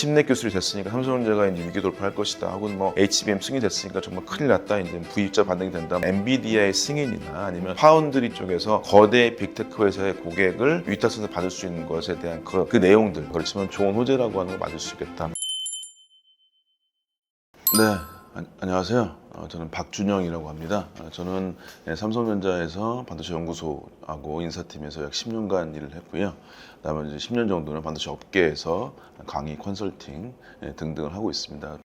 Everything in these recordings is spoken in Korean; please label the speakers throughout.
Speaker 1: 칩넷 기술이 됐으니까 삼성전자가 이제 위기 돌파할 것이다. 혹은 뭐 HBM 승인이 됐으니까 정말 큰일 났다. 이제 구입자 반등이 된다. 엔비디아의 승인이나 아니면 파운드리 쪽에서 거대 빅테크 회사의 고객을 위탁선을 받을 수 있는 것에 대한 그 내용들. 그렇지만 좋은 호재라고 하는 거 맞을 수 있겠다. 네, 안녕하세요. 저는 박준영이라고 합니다. 저는 삼성전자에서 반도체 연구소하고 인사팀에서 약 10년간 일을 했고요. 그다음에 이제 10년 정도는 반도체 업계에서 강의, 컨설팅 등등을 하고 있습니다.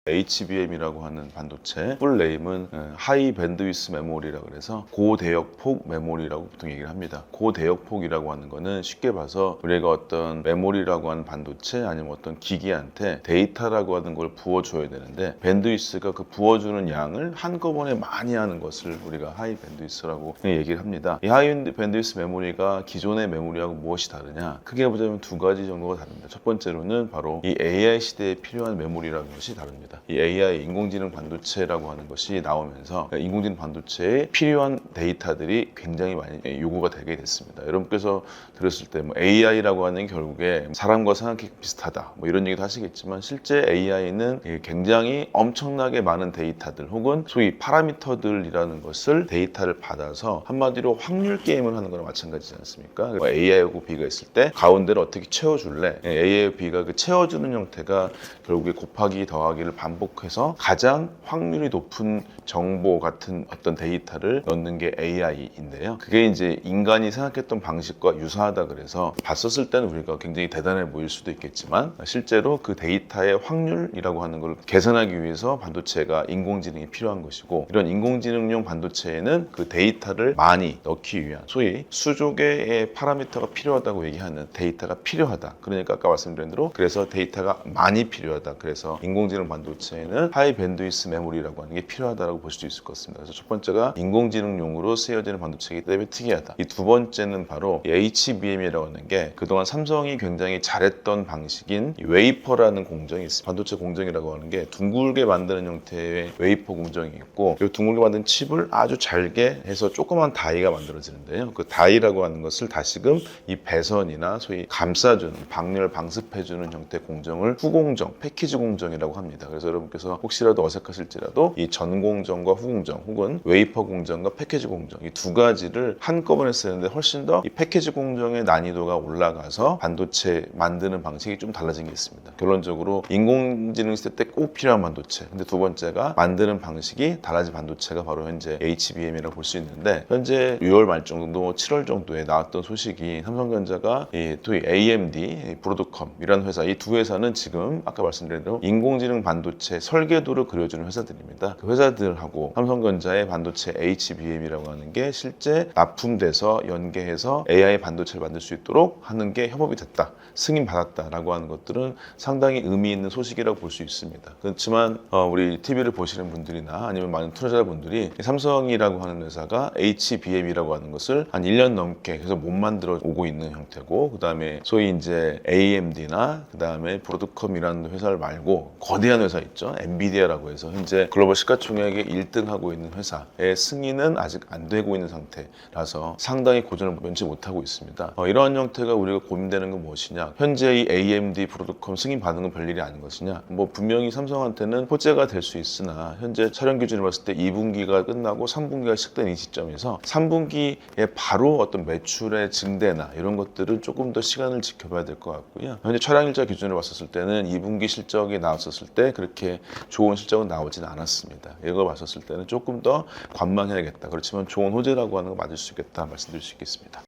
Speaker 1: HBM이라고 하는 반도체 풀 네임은 하이 밴드위스 메모리라고 그래서 고대역폭 메모리라고 보통 얘기를 합니다. 고대역폭이라고 하는 거는 쉽게 봐서 우리가 어떤 메모리라고 하는 반도체 아니면 어떤 기기한테 데이터라고 하는 걸 부어줘야 되는데 밴드위스가 그 부어주는 양을 한꺼번에 많이 하는 것을 우리가 하이 밴드위스라고 얘기를 합니다. 이 하이 밴드위스 메모리가 기존의 메모리하고 무엇이 다르냐? 크게 보자면 두 가지 정도가 다릅니다. 첫 번째로는 바로 이 AI 시대에 필요한 메모리라는 것이 다릅니다. 이 AI 인공지능 반도체라고 하는 것이 나오면서 인공지능 반도체에 필요한 데이터들이 굉장히 많이 요구가 되게 됐습니다. 여러분께서 들었을 때 뭐 AI라고 하는 게 결국에 사람과 생각이 비슷하다 뭐 이런 얘기도 하시겠지만 실제 AI는 굉장히 엄청나게 많은 데이터들 혹은 소위 파라미터들이라는 것을 데이터를 받아서 한마디로 확률 게임을 하는 거랑 마찬가지지 않습니까? AI하고 B가 있을 때 가운데를 어떻게 채워줄래? A하고 B가 그 채워주는 형태가 결국에 곱하기 더하기를 반복해서 가장 확률이 높은 정보 같은 어떤 데이터를 넣는 게 AI인데요. 그게 이제 인간이 생각했던 방식과 유사하다 그래서 봤었을 때는 우리가 굉장히 대단해 보일 수도 있겠지만 실제로 그 데이터의 확률이라고 하는 걸 계산하기 위해서 반도체가 인공지능이 필요한 것이고 이런 인공지능용 반도체에는 그 데이터를 많이 넣기 위한 소위 수조 개의 파라미터가 필요하다고 얘기하는 데이터가 필요하다. 그러니까 아까 말씀드린 대로 그래서 데이터가 많이 필요하다. 그래서 인공지능 반도체에는 하이 밴드위스 메모리라고 하는 게 필요하다고 볼 수 있을 것 같습니다. 그래서 첫 번째가 인공지능용으로 쓰여지는 반도체이기 때문에 특이하다. 이 두 번째는 바로 HBM이라고 하는 게 그동안 삼성이 굉장히 잘했던 방식인 웨이퍼라는 공정이 있습니다. 반도체 공정이라고 하는 게 둥글게 만드는 형태의 웨이퍼 공정이 있고 이 둥글게 만든 칩을 아주 잘게 해서 조그만 다이가 만들어지는데요. 그 다이라고 하는 것을 다시금 이 배선이나 소위 감싸주는 방열 방습해주는 형태 공정을 후공정, 패키지 공정이라고 합니다. 그래서 여러분께서 혹시라도 어색하실지라도 이 전공정과 후공정 혹은 웨이퍼 공정과 패키지 공정 이 두 가지를 한꺼번에 쓰는데 훨씬 더 이 패키지 공정의 난이도가 올라가서 반도체 만드는 방식이 좀 달라진 게 있습니다. 결론적으로 인공지능 시대 때 꼭 필요한 반도체 근데 두 번째가 만드는 방식이 달라진 반도체가 바로 현재 HBM이라고 볼 수 있는데 현재 6월 말 정도 7월 정도에 나왔던 소식이 삼성전자가 또 AMD, 브로드컴이라는 회사 이 두 회사는 지금 아까 말씀드린 대로 인공지능 반도체 설계도를 그려주는 회사들입니다. 그 회사들하고 삼성전자의 반도체 HBM이라고 하는 게 실제 납품돼서 연계해서 AI 반도체를 만들 수 있도록 하는 게 협업이 됐다. 승인받았다라고 하는 것들은 상당히 의미 있는 소식이라고 볼 수 있습니다. 그렇지만 우리 TV를 보시는 분들이나 아니면 많은 투자자분들이 삼성이라고 하는 회사가 HBM이라고 하는 것을 한 1년 넘게 계속 못 만들어 오고 있는 형태고 그 다음에 소위 이제 AMD나 그 다음에 브로드컴이라는 회사를 말고 거대한 회사 있죠. 엔비디아라고 해서 현재 글로벌 시가총액의 1등하고 있는 회사의 승인은 아직 안 되고 있는 상태라서 상당히 고전을 면치 못하고 있습니다. 이러한 형태가 우리가 고민되는 건 무엇이냐? 현재 이 AMD, 브로드컴 승인 받는 건 별일이 아닌 것이냐? 뭐 분명히 삼성한테는 호재가 될 수 있으나 현재 촬영 기준으로 봤을 때 2분기가 끝나고 3분기가 시작된 이 시점에서 3분기에 바로 어떤 매출의 증대나 이런 것들은 조금 더 시간을 지켜봐야 될 것 같고요. 현재 촬영 일자 기준으로 봤었을 때는 2분기 실적이 나왔었을 때 그렇게 좋은 실적은 나오진 않았습니다. 이걸 봤었을 때는 조금 더 관망해야겠다. 그렇지만 좋은 호재라고 하는 거 맞을 수 있겠다 말씀드릴 수 있겠습니다.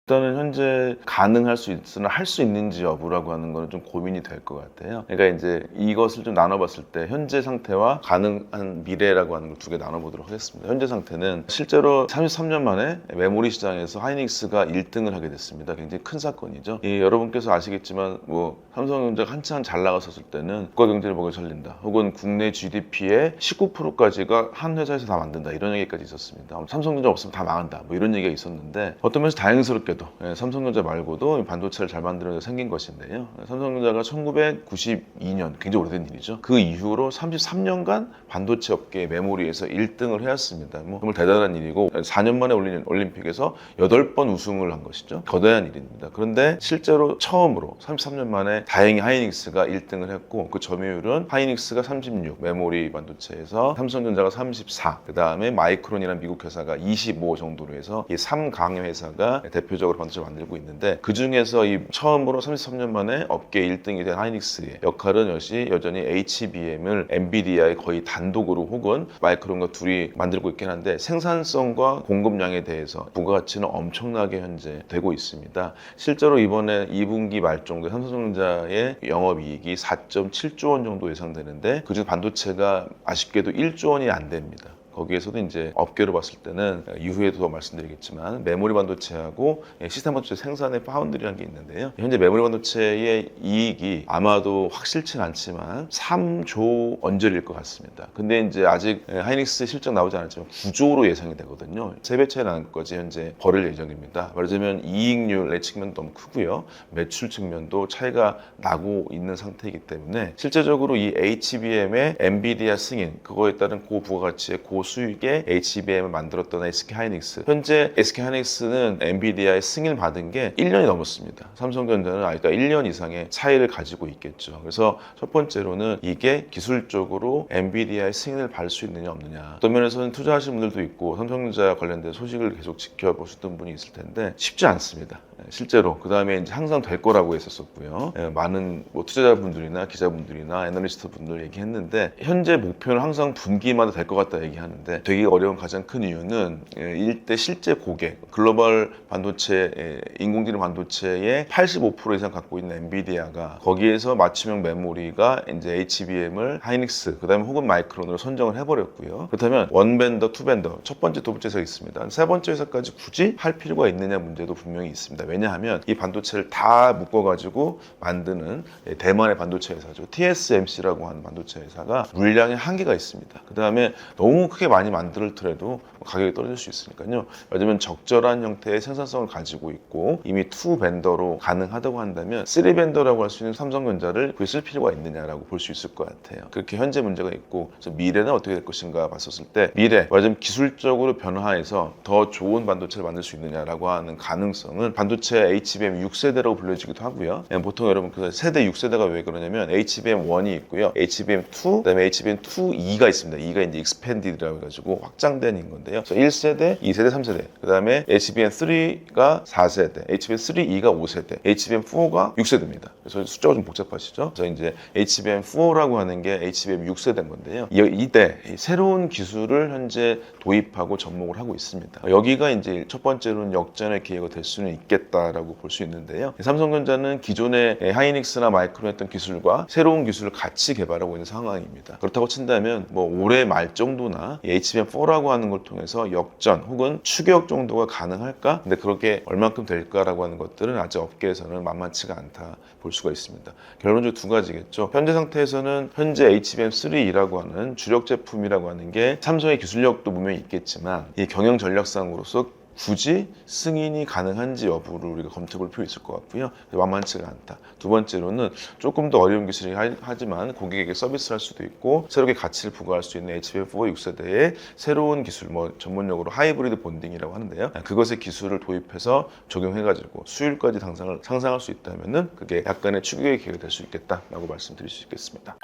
Speaker 1: 일단은 현재 가능할 수 있으나 할 수 있는지 여부라고 하는 거는 좀 고민이 될 것 같아요. 그러니까 이제 이것을 좀 나눠봤을 때 현재 상태와 가능한 미래라고 하는 걸 두 개 나눠보도록 하겠습니다. 현재 상태는 실제로 33년 만에 메모리 시장에서 하이닉스가 1등을 하게 됐습니다. 굉장히 큰 사건이죠. 여러분께서 아시겠지만 뭐 삼성전자가 한참 잘 나갔었을 때는 국가 경제를 먹여 살린다. 혹은 국내 GDP의 19%까지가 한 회사에서 다 만든다. 이런 얘기까지 있었습니다. 삼성전자 없으면 다 망한다. 뭐 이런 얘기가 있었는데 어떤 면에서 다행스럽게도 말고도 삼성전자 말고도 반도체를 잘 만들어서 생긴 것인데요. 삼성전자가 1992년 굉장히 오래된 일이죠. 그 이후로 33년간 반도체 업계 메모리에서 1등을 해왔습니다. 뭐 정말 대단한 일이고 4년 만에 올린 올림픽에서 8번 우승을 한 것이죠. 거대한 일입니다. 그런데 실제로 처음으로 33년 만에 다행히 하이닉스가 1등을 했고 그 점유율은 하이닉스가 36, 메모리 반도체에서 삼성전자가 34, 그 다음에 마이크론이라는 미국 회사가 25 정도로 해서 이 3강의 회사가 대표적으로 반도체를 만들고 있는데 그 중에서 이 처음으로 33년 만에 업계 1등이 된 하이닉스의 역할은 여전히 HBM을 엔비디아의 거의 단독으로 혹은 마이크론과 둘이 만들고 있긴 한데 생산성과 공급량에 대해서 부가가치는 엄청나게 현재 되고 있습니다. 실제로 이번에 2분기 말 정도에 삼성전자의 영업이익이 4.7조 원 정도 예상되는데 그중 반도체가 아쉽게도 1조 원이 안 됩니다. 거기에서도 이제 업계로 봤을 때는 이후에도 말씀드리겠지만 메모리 반도체하고 시스템 반도체 생산의 파운드리라는 게 있는데요. 현재 메모리 반도체의 이익이 아마도 확실치는 않지만 3조 언저리일 것 같습니다. 근데 이제 아직 하이닉스 실적 나오지 않았지만 9조로 예상이 되거든요. 3배 차이 나는 것까지 현재 벌일 예정입니다. 말하자면 이익률의 측면도 너무 크고요. 매출 측면도 차이가 나고 있는 상태이기 때문에 실제적으로 이 HBM의 엔비디아 승인 그거에 따른 고부가가치의 고수익의 HBM을 만들었던 SK하이닉스. 현재 SK하이닉스는 엔비디아의 승인을 받은 게 1년이 넘었습니다. 삼성전자는 그러니까 1년 이상의 차이를 가지고 있겠죠. 그래서 첫 번째로는 이게 기술적으로 엔비디아의 승인을 받을 수 있느냐 없느냐. 어떤 면에서는 투자하신 분들도 있고 삼성전자 관련된 소식을 계속 지켜보셨던 분이 있을 텐데 쉽지 않습니다. 실제로 그 다음에 이제 항상 될 거라고 했었고요. 많은 뭐 투자자분들이나 기자분들이나 애널리스트 분들 얘기했는데 현재 목표는 항상 분기마다 될 것 같다 얘기하는데 되게 어려운 가장 큰 이유는 일대 실제 고객 글로벌 반도체 인공지능 반도체의 85% 이상 갖고 있는 엔비디아가 거기에서 맞춤형 메모리가 이제 HBM을 하이닉스 그 다음에 혹은 마이크론으로 선정을 해버렸고요. 그렇다면 원 벤더, 투 벤더 첫 번째, 두 번째 회사가 있습니다. 세 번째 회사까지 굳이 할 필요가 있느냐 문제도 분명히 있습니다. 왜냐하면 이 반도체를 다 묶어가지고 만드는 대만의 반도체 회사죠. TSMC라고 하는 반도체 회사가 물량에 한계가 있습니다. 그 다음에 너무 크게 많이 만들더라도 가격이 떨어질 수 있으니까요. 왜냐하면 적절한 형태의 생산성을 가지고 있고 이미 투 벤더로 가능하다고 한다면 쓰리 벤더라고 할 수 있는 삼성전자를 그게 쓸 필요가 있느냐라고 볼 수 있을 것 같아요. 그렇게 현재 문제가 있고 그래서 미래는 어떻게 될 것인가 봤었을 때 미래 말하자면 기술적으로 변화해서 더 좋은 반도체를 만들 수 있느냐라고 하는 가능성은 반도체 HBM 6세대라고 불려지기도 하고요. 보통 여러분 그 세대 6세대가 왜 그러냐면 HBM1이 있고요. HBM2, 그다음에 HBM2E가 있습니다. E가 이제 expanded라고 해가지고 확장된 건데요. 그래서 1세대, 2세대, 3세대. 그다음에 HBM3가 4세대, HBM3E가 5세대, HBM4가 6세대입니다. 그래서 숫자가 좀 복잡하시죠? 그래서 이제 HBM4라고 하는 게 HBM 6세대인 건데요. 이때 새로운 기술을 현재 도입하고 접목을 하고 있습니다. 여기가 이제 첫 번째로는 역전의 기회가 될 수는 있겠다라고 볼 수 있는데요. 삼성전자는 기존의 하이닉스나 마이크론 했던 기술과 새로운 기술을 같이 개발하고 있는 상황입니다. 그렇다고 친다면 뭐 올해 말 정도나 HBM4라고 하는 걸 통해서 역전 혹은 추격 정도가 가능할까? 근데 그렇게 얼만큼 될까라고 하는 것들은 아직 업계에서는 만만치가 않다 볼 수가 있습니다. 결론적으로 두 가지겠죠. 현재 상태에서는 현재 HBM3E라고 하는 주력 제품이라고 하는 게 삼성의 기술력도 분명히 있겠지만 이 경영 전략상으로서 굳이 승인이 가능한지 여부를 우리가 검토해볼 필요 있을 것 같고요. 만만치가 않다. 두 번째로는 조금 더 어려운 기술이긴 하지만 고객에게 서비스할 수도 있고 새롭게 가치를 부과할 수 있는 HBM4 6세대의 새로운 기술, 뭐 전문용어로 하이브리드 본딩이라고 하는데요. 그것의 기술을 도입해서 적용해가지고 수율까지 상상할 수 있다면은 그게 약간의 추격의 기회가 될 수 있겠다라고 말씀드릴 수 있겠습니다.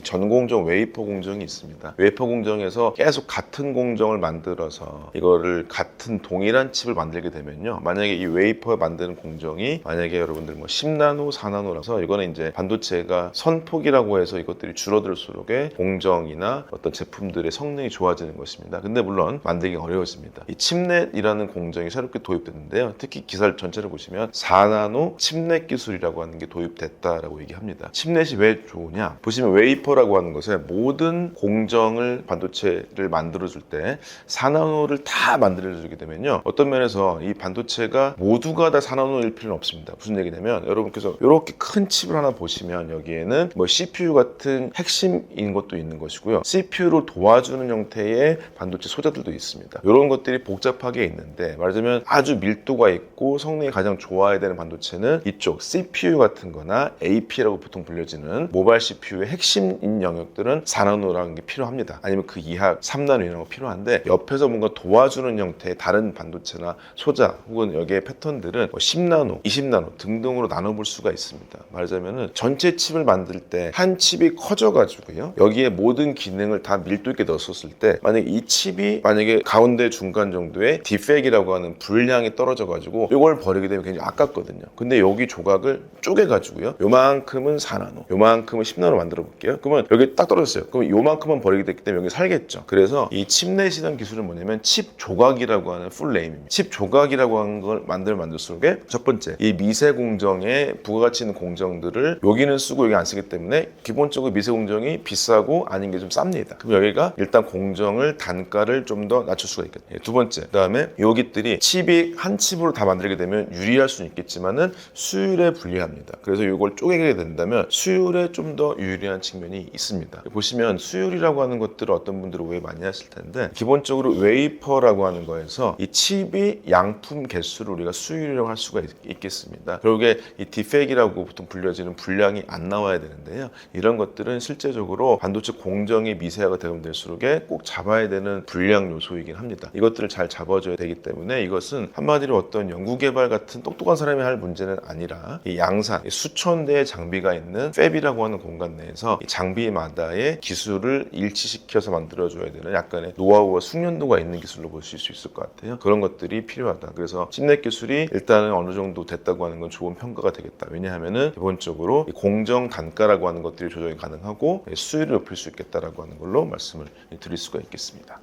Speaker 1: 전공정 웨이퍼 공정이 있습니다. 웨이퍼 공정에서 계속 같은 공정을 만들어서 이거를 같은 동일한 칩을 만들게 되면요. 만약에 이 웨이퍼 만드는 공정이 만약에 여러분들 뭐 10나노, 4나노라서 이거는 이제 반도체가 선폭이라고 해서 이것들이 줄어들수록에 공정이나 어떤 제품들의 성능이 좋아지는 것입니다. 근데 물론 만들기 어려워집니다. 이 칩넷이라는 공정이 새롭게 도입됐는데요. 특히 기사를 전체를 보시면 4나노 칩넷 기술이라고 하는 게 도입됐다라고 얘기합니다. 칩넷이 왜 좋으냐? 보시면 웨이퍼 웨이퍼라고 하는 것에 모든 공정을 반도체를 만들어줄 때 4나노를 다 만들어주게 되면요, 어떤 면에서 이 반도체가 모두가 다 4나노일 필요는 없습니다. 무슨 얘기냐면, 여러분께서 이렇게 큰 칩을 하나 보시면 여기에는 뭐 CPU 같은 핵심인 것도 있는 것이고요, CPU를 도와주는 형태의 반도체 소자들도 있습니다. 이런 것들이 복잡하게 있는데, 말하자면 아주 밀도가 있고 성능이 가장 좋아야 되는 반도체는 이쪽 CPU 같은 거나 AP라고 보통 불려지는 모바일 CPU의 핵심인 영역들은 4나노라는 게 필요합니다. 아니면 그 이하 3나노 이런 거 필요한데, 옆에서 뭔가 도와주는 형태의 다른 반도체나 소자 혹은 여기의 패턴들은 10나노, 20나노 등등으로 나눠볼 수가 있습니다. 말하자면 전체 칩을 만들 때 한 칩이 커져가지고요, 여기에 모든 기능을 다 밀도 있게 넣었을 때 만약에 이 칩이 만약에 가운데 중간 정도의 디펙이라고 하는 불량이 떨어져가지고 이걸 버리게 되면 굉장히 아깝거든요. 근데 여기 조각을 쪼개가지고요, 요만큼은 4나노, 요만큼은 10나노 만들어 볼게요. 그러면 여기 딱 떨어졌어요. 그럼 요만큼만 버리게 됐기 때문에 여기 살겠죠. 그래서 이 칩넷이라는 기술은 뭐냐면 칩 조각이라고 하는 풀네임입니다. 칩 조각이라고 하는 걸 만들수록 첫 번째, 이 미세 공정에 부가가치 있는 공정들을 여기는 쓰고 여기 안 쓰기 때문에 기본적으로 미세 공정이 비싸고 아닌 게 좀 쌉니다. 그럼 여기가 일단 공정을 단가를 좀 더 낮출 수가 있거든요. 두 번째, 그 다음에 여기들이 칩이 한 칩으로 다 만들게 되면 유리할 수는 있겠지만은 수율에 불리합니다. 그래서 이걸 쪼개게 된다면 수율에 좀 더 유리한 측면이 있습니다. 보시면 수율이라고 하는 것들을 어떤 분들은 오해 많이 하실 텐데, 기본적으로 웨이퍼라고 하는 거에서 이 칩이 양품 개수를 우리가 수율이라고 할 수가 있겠습니다. 결국에 이 디펙이라고 보통 불려지는 불량이 안 나와야 되는데요, 이런 것들은 실제적으로 반도체 공정이 미세화가 되면 될수록 꼭 잡아야 되는 불량 요소이긴 합니다. 이것들을 잘 잡아줘야 되기 때문에 이것은 한마디로 어떤 연구개발 같은 똑똑한 사람이 할 문제는 아니라, 이 양산, 수천 대의 장비가 있는 팹이라고 하는 공간 내에서 이 장비마다의 기술을 일치시켜서 만들어줘야 되는 약간의 노하우와 숙련도가 있는 기술로 보실 수 있을 것 같아요. 그런 것들이 필요하다. 그래서 칩넷 기술이 일단은 어느 정도 됐다고 하는 건 좋은 평가가 되겠다. 왜냐하면은 기본적으로 공정 단가라고 하는 것들이 조정이 가능하고 수율을 높일 수 있겠다라고 하는 걸로 말씀을 드릴 수가 있겠습니다.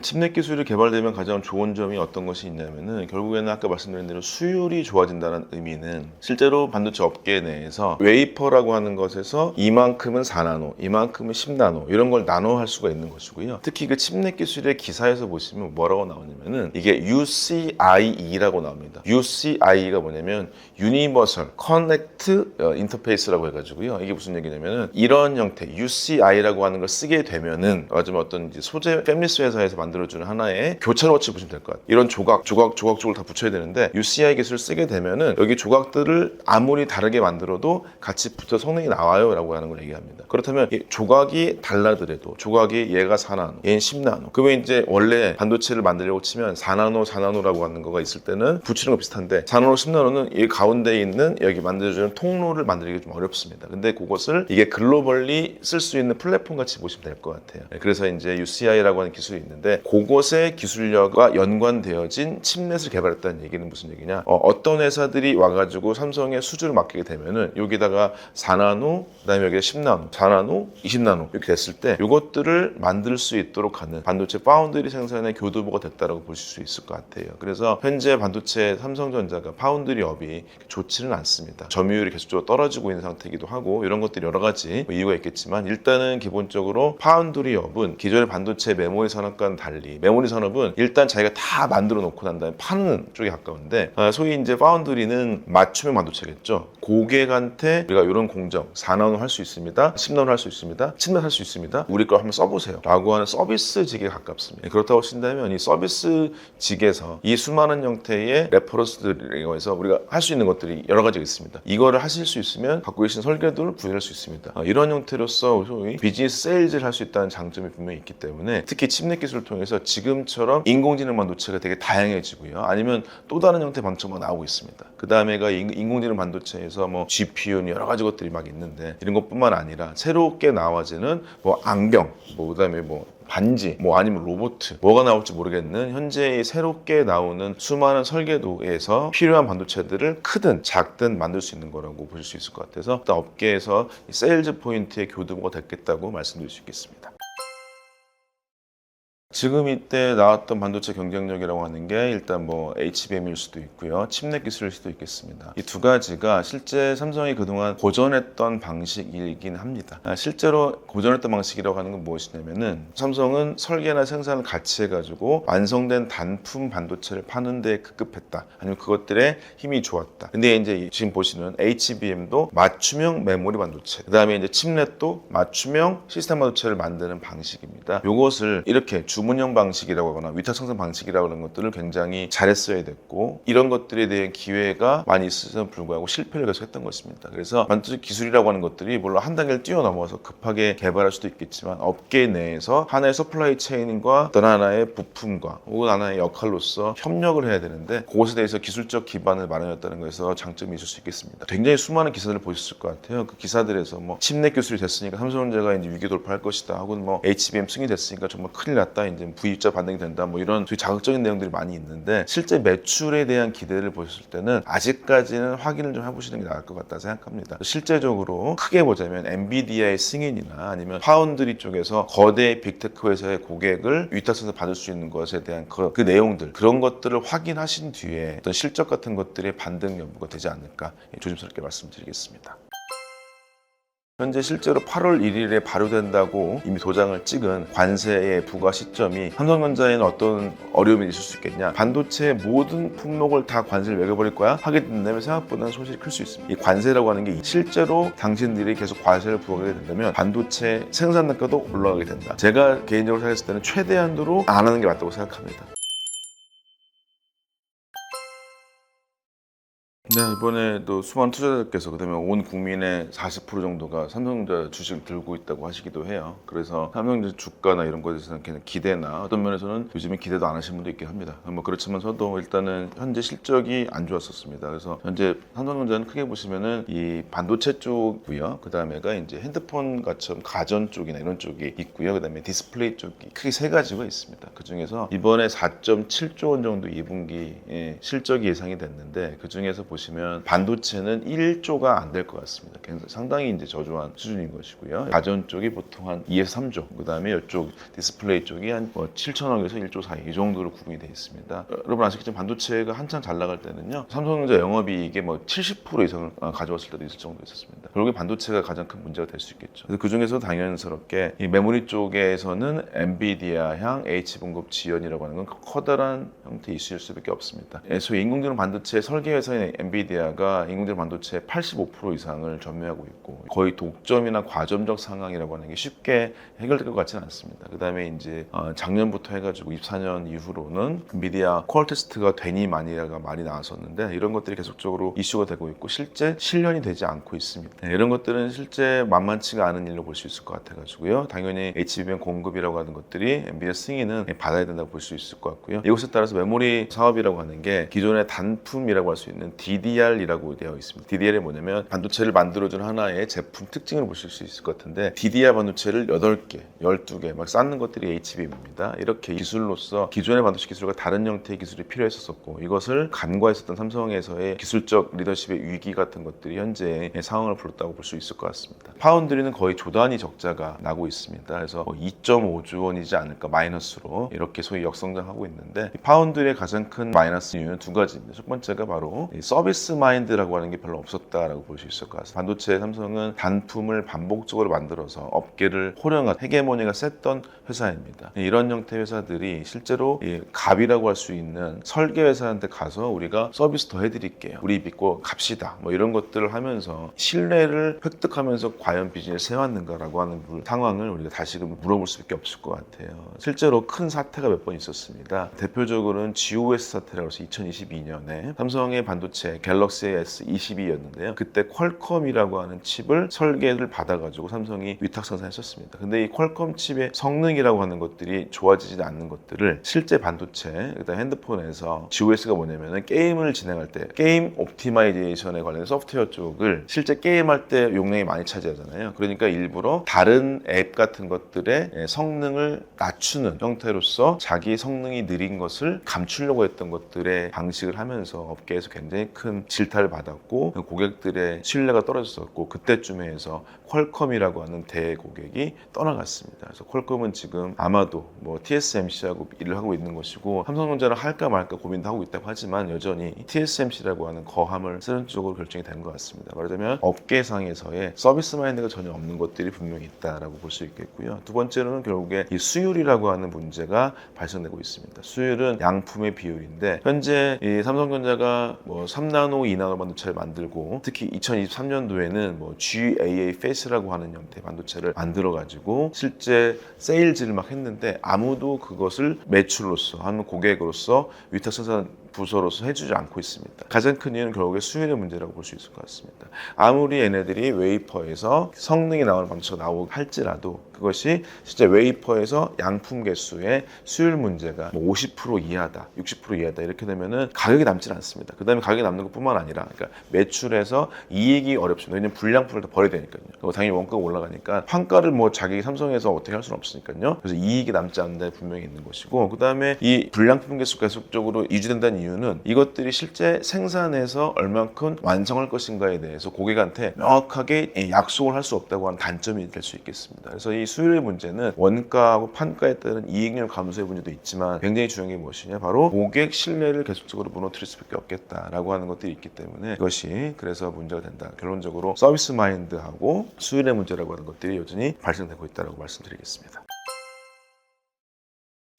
Speaker 1: 칩넷 기술이 개발되면 가장 좋은 점이 어떤 것이 있냐면은, 결국에는 아까 말씀드린 대로 수율이 좋아진다는 의미는 실제로 반도체 업계 내에서 웨이퍼라고 하는 것에서 이만큼은 4나노, 이만큼은 10나노 이런 걸 나눠 할 수가 있는 것이고요. 특히 그 칩넷 기술의 기사에서 보시면 뭐라고 나오냐면은 이게 UCIe라고 나옵니다. UCI가 뭐냐면 Universal Connect Interface라고 해가지고요. 이게 무슨 얘기냐면은 이런 형태 UCI라고 하는 걸 쓰게 되면은 맞으면 어떤 이제 소재 패밀리스 회사에서 만들어주는 하나의 교차로치 보시면 될 것 같아요. 이런 조각쪽을 다 붙여야 되는데 UCI 기술을 쓰게 되면은 여기 조각들을 아무리 다르게 만들어도 같이 붙어 성능이 나와요 라고 하는 걸 얘기합니다. 그렇다면 이 조각이 달라더라도, 조각이 얘가 4나노, 얘는 10나노, 그러면 이제 원래 반도체를 만들려고 치면 4나노라고 하는 거가 있을 때는 붙이는 거 비슷한데 4나노, 10나노는 이 가운데에 있는 여기 만들어주는 통로를 만들기 좀 어렵습니다. 근데 그것을 이게 글로벌리 쓸 수 있는 플랫폼 같이 보시면 될 것 같아요. 그래서 이제 UCI라고 하는 기술이 있는데, 그곳의 기술력과 연관되어진 칩넷을 개발했다는 얘기는 무슨 얘기냐, 어떤 회사들이 와가지고 삼성의 수주를 맡기게 되면은 여기다가 4나노, 그다음에 여기에 10나노, 4나노, 20나노 이렇게 됐을 때 이것들을 만들 수 있도록 하는 반도체 파운드리 생산의 교두보가 됐다라고 보실 수 있을 것 같아요. 그래서 현재 반도체 삼성전자가 파운드리 업이 좋지는 않습니다. 점유율이 계속적으로 떨어지고 있는 상태이기도 하고, 이런 것들이 여러 가지 이유가 있겠지만, 일단은 기본적으로 파운드리 업은 기존의 반도체 메모리 산업과는 달리, 메모리 산업은 일단 자기가 다 만들어 놓고 난 다음에 파는 쪽에 가까운데, 소위 이제 파운드리는 맞춤형 반도체겠죠. 고객한테 우리가 이런 공정 4나노 할 수 있습니다, 10나노 할 수 있습니다, 10나노 할 수 있습니다, 우리 걸 한번 써보세요 라고 하는 서비스직에 가깝습니다. 그렇다고 친다면 이 서비스직에서 이 수많은 형태의 레퍼런스들에서 우리가 할 수 있는 것들이 여러 가지가 있습니다. 이거를 하실 수 있으면 갖고 계신 설계도를 구현할 수 있습니다. 이런 형태로서 소위 비즈니스 세일즈를 할 수 있다는 장점이 분명히 있기 때문에, 특히 칩넷 기술을 통해서 지금처럼 인공지능 반도체가 되게 다양해지고요, 아니면 또 다른 형태의 반도체가 나오고 있습니다. 그 다음에가 인공지능 반도체에서 뭐 GPU 여러 가지 것들이 막 있는데, 이런 것뿐만 아니라 새롭게 나와지는 뭐 안경, 뭐 그다음에 뭐 반지, 뭐 아니면 로봇, 뭐가 나올지 모르겠는 현재 새롭게 나오는 수많은 설계도에서 필요한 반도체들을 크든 작든 만들 수 있는 거라고 보실 수 있을 것 같아서, 일단 업계에서 세일즈 포인트의 교두보가 됐겠다고 말씀드릴 수 있겠습니다. 지금 이때 나왔던 반도체 경쟁력이라고 하는 게 일단 뭐 HBM일 수도 있고요. 칩넷 기술일 수도 있겠습니다. 이 두 가지가 실제 삼성이 그동안 고전했던 방식이긴 합니다. 실제로 고전했던 방식이라고 하는 건 무엇이냐면은 삼성은 설계나 생산을 같이 해가지고 완성된 단품 반도체를 파는 데 급급했다. 아니면 그것들의 힘이 좋았다. 근데 이제 지금 보시는 HBM도 맞춤형 메모리 반도체, 그 다음에 이제 칩넷도 맞춤형 시스템 반도체를 만드는 방식입니다. 이것을 이렇게 주문형 방식이라고 하거나 위탁 생산 방식이라고 하는 것들을 굉장히 잘했어야 됐고, 이런 것들에 대한 기회가 많이 있음에도 불구하고 실패를 계속했던 것입니다. 그래서 반도체 기술이라고 하는 것들이 물론 한 단계를 뛰어넘어서 급하게 개발할 수도 있겠지만 업계 내에서 하나의 서플라이 체인과 어떤 하나의 부품과 혹은 하나의 역할로서 협력을 해야 되는데, 그것에 대해서 기술적 기반을 마련했다는 것에서 장점이 있을 수 있겠습니다. 굉장히 수많은 기사들을 보셨을 것 같아요. 그 기사들에서 뭐 칩넷 기술이 됐으니까 삼성전자가 이제 위기 돌파할 것이다, 혹은 뭐 HBM 승이 됐으니까 정말 큰일 났다, 이제 V자 반등이 된다, 뭐 이런 되게 자극적인 내용들이 많이 있는데, 실제 매출에 대한 기대를 보셨을 때는 아직까지는 확인을 좀 해보시는 게 나을 것 같다 생각합니다. 실제적으로 크게 보자면 엔비디아의 승인이나 아니면 파운드리 쪽에서 거대 빅테크 회사의 고객을 위탁해서 받을 수 있는 것에 대한 그 내용들, 그런 것들을 확인하신 뒤에 어떤 실적 같은 것들의 반등 여부가 되지 않을까 조심스럽게 말씀드리겠습니다. 현재 실제로 8월 1일에 발효된다고 이미 도장을 찍은 관세의 부과 시점이 삼성전자에는 어떤 어려움이 있을 수 있겠냐, 반도체의 모든 품목을 다 관세를 매겨버릴 거야 하게 된다면 생각보다는 손실이 클 수 있습니다. 이 관세라고 하는 게 실제로 당신들이 계속 관세를 부과하게 된다면 반도체 생산 단가도 올라가게 된다. 제가 개인적으로 생각했을 때는 최대한으로 안 하는 게 맞다고 생각합니다. 네, 이번에도 수많은 투자자들께서, 그다음에 온 국민의 40% 정도가 삼성전자 주식을 들고 있다고 하시기도 해요. 그래서 삼성전자 주가나 이런 것에 대해서는 그냥 기대나 어떤 면에서는 요즘에 기대도 안 하시는 분도 있긴 합니다. 뭐 그렇지만서도 일단은 현재 실적이 안 좋았었습니다. 그래서 현재 삼성전자는 크게 보시면은 이 반도체 쪽이고요. 그다음에가 이제 핸드폰 같은 가전 쪽이나 이런 쪽이 있고요. 그다음에 디스플레이 쪽이 크게 세 가지가 있습니다. 그 중에서 이번에 4.7조 원 정도 2분기 실적이 예상이 됐는데, 그 중에서 보시면 반도체는 1조가 안 될 것 같습니다. 상당히 이제 저조한 수준인 것이고요. 가전 쪽이 보통 한 2에서 3조, 그 다음에 이쪽 디스플레이 쪽이 한 7천억에서 1조 사이 이 정도로 구분이 되어 있습니다. 여러분 아시겠지만 반도체가 한참 잘 나갈 때는요, 삼성전자 영업이익의 70% 이상을 가져왔을 때도 있을 정도 있었습니다. 결국에 반도체가 가장 큰 문제가 될 수 있겠죠. 그래서 그 중에서 당연스럽게 이 메모리 쪽에서는 엔비디아향 H 공급 지연이라고 하는 건 커다란 형태의 이슈일 수밖에 없습니다. 소위 인공지능 반도체 설계 회사인 엔비디아가 인공지능 반도체 85% 이상을 점유하고 있고, 거의 독점이나 과점적 상황이라고 하는 게 쉽게 해결될 것 같지는 않습니다. 그 다음에 이제 작년부터 해가지고 24년 이후로는 엔비디아 퀄 테스트가 되니 마니가 많이 나왔었는데, 이런 것들이 계속적으로 이슈가 되고 있고 실제 실현이 되지 않고 있습니다. 이런 것들은 실제 만만치가 않은 일로 볼 수 있을 것 같아가지고요. 당연히 HBM 공급이라고 하는 것들이 엔비디아 승인은 받아야 된다고 볼 수 있을 것 같고요. 이것에 따라서 메모리 사업이라고 하는 게 기존의 단품이라고 할 수 있는 DDR이라고 되어 있습니다. DDR이 뭐냐면 반도체를 만들어준 하나의 제품 특징을 보실 수 있을 것 같은데, DDR 반도체를 8개, 12개 막 쌓는 것들이 HBM입니다. 이렇게 기술로서 기존의 반도체 기술과 다른 형태의 기술이 필요했었고, 이것을 간과했었던 삼성에서의 기술적 리더십의 위기 같은 것들이 현재의 상황을 불렀다고 볼 수 있을 것 같습니다. 파운드리는 거의 조단위 적자가 나고 있습니다. 그래서 2.5조 원이지 않을까 마이너스로 이렇게 소위 역성장하고 있는데, 파운드리의 가장 큰 마이너스 이유는 두 가지입니다. 첫 번째가 바로 서비스 마인드라고 하는 게 별로 없었다라고 볼 수 있을 것 같습니다. 반도체 삼성은 단품을 반복적으로 만들어서 업계를 호령한 헤게모니가 셌던 회사입니다. 이런 형태 회사들이 실제로 갑이라고 할 수 있는 설계 회사한테 가서 우리가 서비스 더 해드릴게요, 우리 믿고 갑시다, 뭐 이런 것들을 하면서 신뢰를 획득하면서 과연 비즈니스를 해왔는가라고 하는 상황을 우리가 다시금 물어볼 수밖에 없을 것 같아요. 실제로 큰 사태가 몇 번 있었습니다. 대표적으로는 GOS 사태라고 해서 2022년에 삼성의 반도체 갤럭시 S22였는데요. 그때 퀄컴이라고 하는 칩을 설계를 받아가지고 삼성이 위탁 생산했었습니다. 근데 이 퀄컴 칩의 성능이라고 하는 것들이 좋아지지 않는 것들을 실제 반도체, 그다음 핸드폰에서 GOS가 뭐냐면은 게임을 진행할 때 게임 옵티마이제이션에 관련 소프트웨어 쪽을 실제 게임할 때 용량이 많이 차지하잖아요. 그러니까 일부러 다른 앱 같은 것들의 성능을 낮추는 형태로서 자기 성능이 느린 것을 감추려고 했던 것들의 방식을 하면서 업계에서 굉장히 큰 큰 질타를 받았고 고객들의 신뢰가 떨어졌었고, 그때쯤에 해서 퀄컴이라고 하는 대고객이 떠나갔습니다. 그래서 퀄컴은 지금 아마도 TSMC하고 일을 하고 있는 것이고, 삼성전자를 할까 말까 고민도 하고 있다고 하지만 여전히 TSMC라고 하는 거함을 쓰는 쪽으로 결정이 된 것 같습니다. 말하자면 업계상에서의 서비스 마인드가 전혀 없는 것들이 분명히 있다라고 볼 수 있겠고요. 두 번째로는 결국에 이 수율이라고 하는 문제가 발생되고 있습니다. 수율은 양품의 비율인데, 현재 이 삼성전자가 3나노, 2나노 반도체를 만들고, 특히 2023년도에는 GAA 페이스라고 하는 형태의 반도체를 만들어가지고 실제 세일즈를 막 했는데, 아무도 그것을 매출로서 하는 고객으로서 위탁 생산 부서로서 해주지 않고 있습니다. 가장 큰 이유는 결국에 수율의 문제라고 볼 수 있을 것 같습니다. 아무리 얘네들이 웨이퍼에서 성능이 나오는 반도체가 나오고 할지라도 그것이 실제 웨이퍼에서 양품 개수의 수율 문제가 50% 이하다, 60% 이하다 이렇게 되면은 가격이 남질 않습니다. 그 다음에 가격이 남는 것뿐만 아니라, 그러니까 매출에서 이익이 어렵습니다. 왜냐면 불량품을 다 버려야 되니까요. 그리고 당연히 원가가 올라가니까 판가를 자기 삼성에서 어떻게 할 수는 없으니까요. 그래서 이익이 남지 않는 데 분명히 있는 것이고, 그 다음에 이 불량품 개수 계속적으로 유지된다는 이유는 이것들이 실제 생산해서 얼만큼 완성할 것인가에 대해서 고객한테 명확하게 약속을 할 수 없다고 하는 단점이 될 수 있겠습니다. 그래서 이 수율의 문제는 원가하고 판가에 따른 이익률 감소의 문제도 있지만, 굉장히 중요한 게 무엇이냐, 바로 고객 신뢰를 계속적으로 무너뜨릴 수밖에 없겠다라고 하는 것들이 있기 때문에 이것이 그래서 문제가 된다. 결론적으로 서비스 마인드하고 수율의 문제라고 하는 것들이 여전히 발생되고 있다고 말씀드리겠습니다.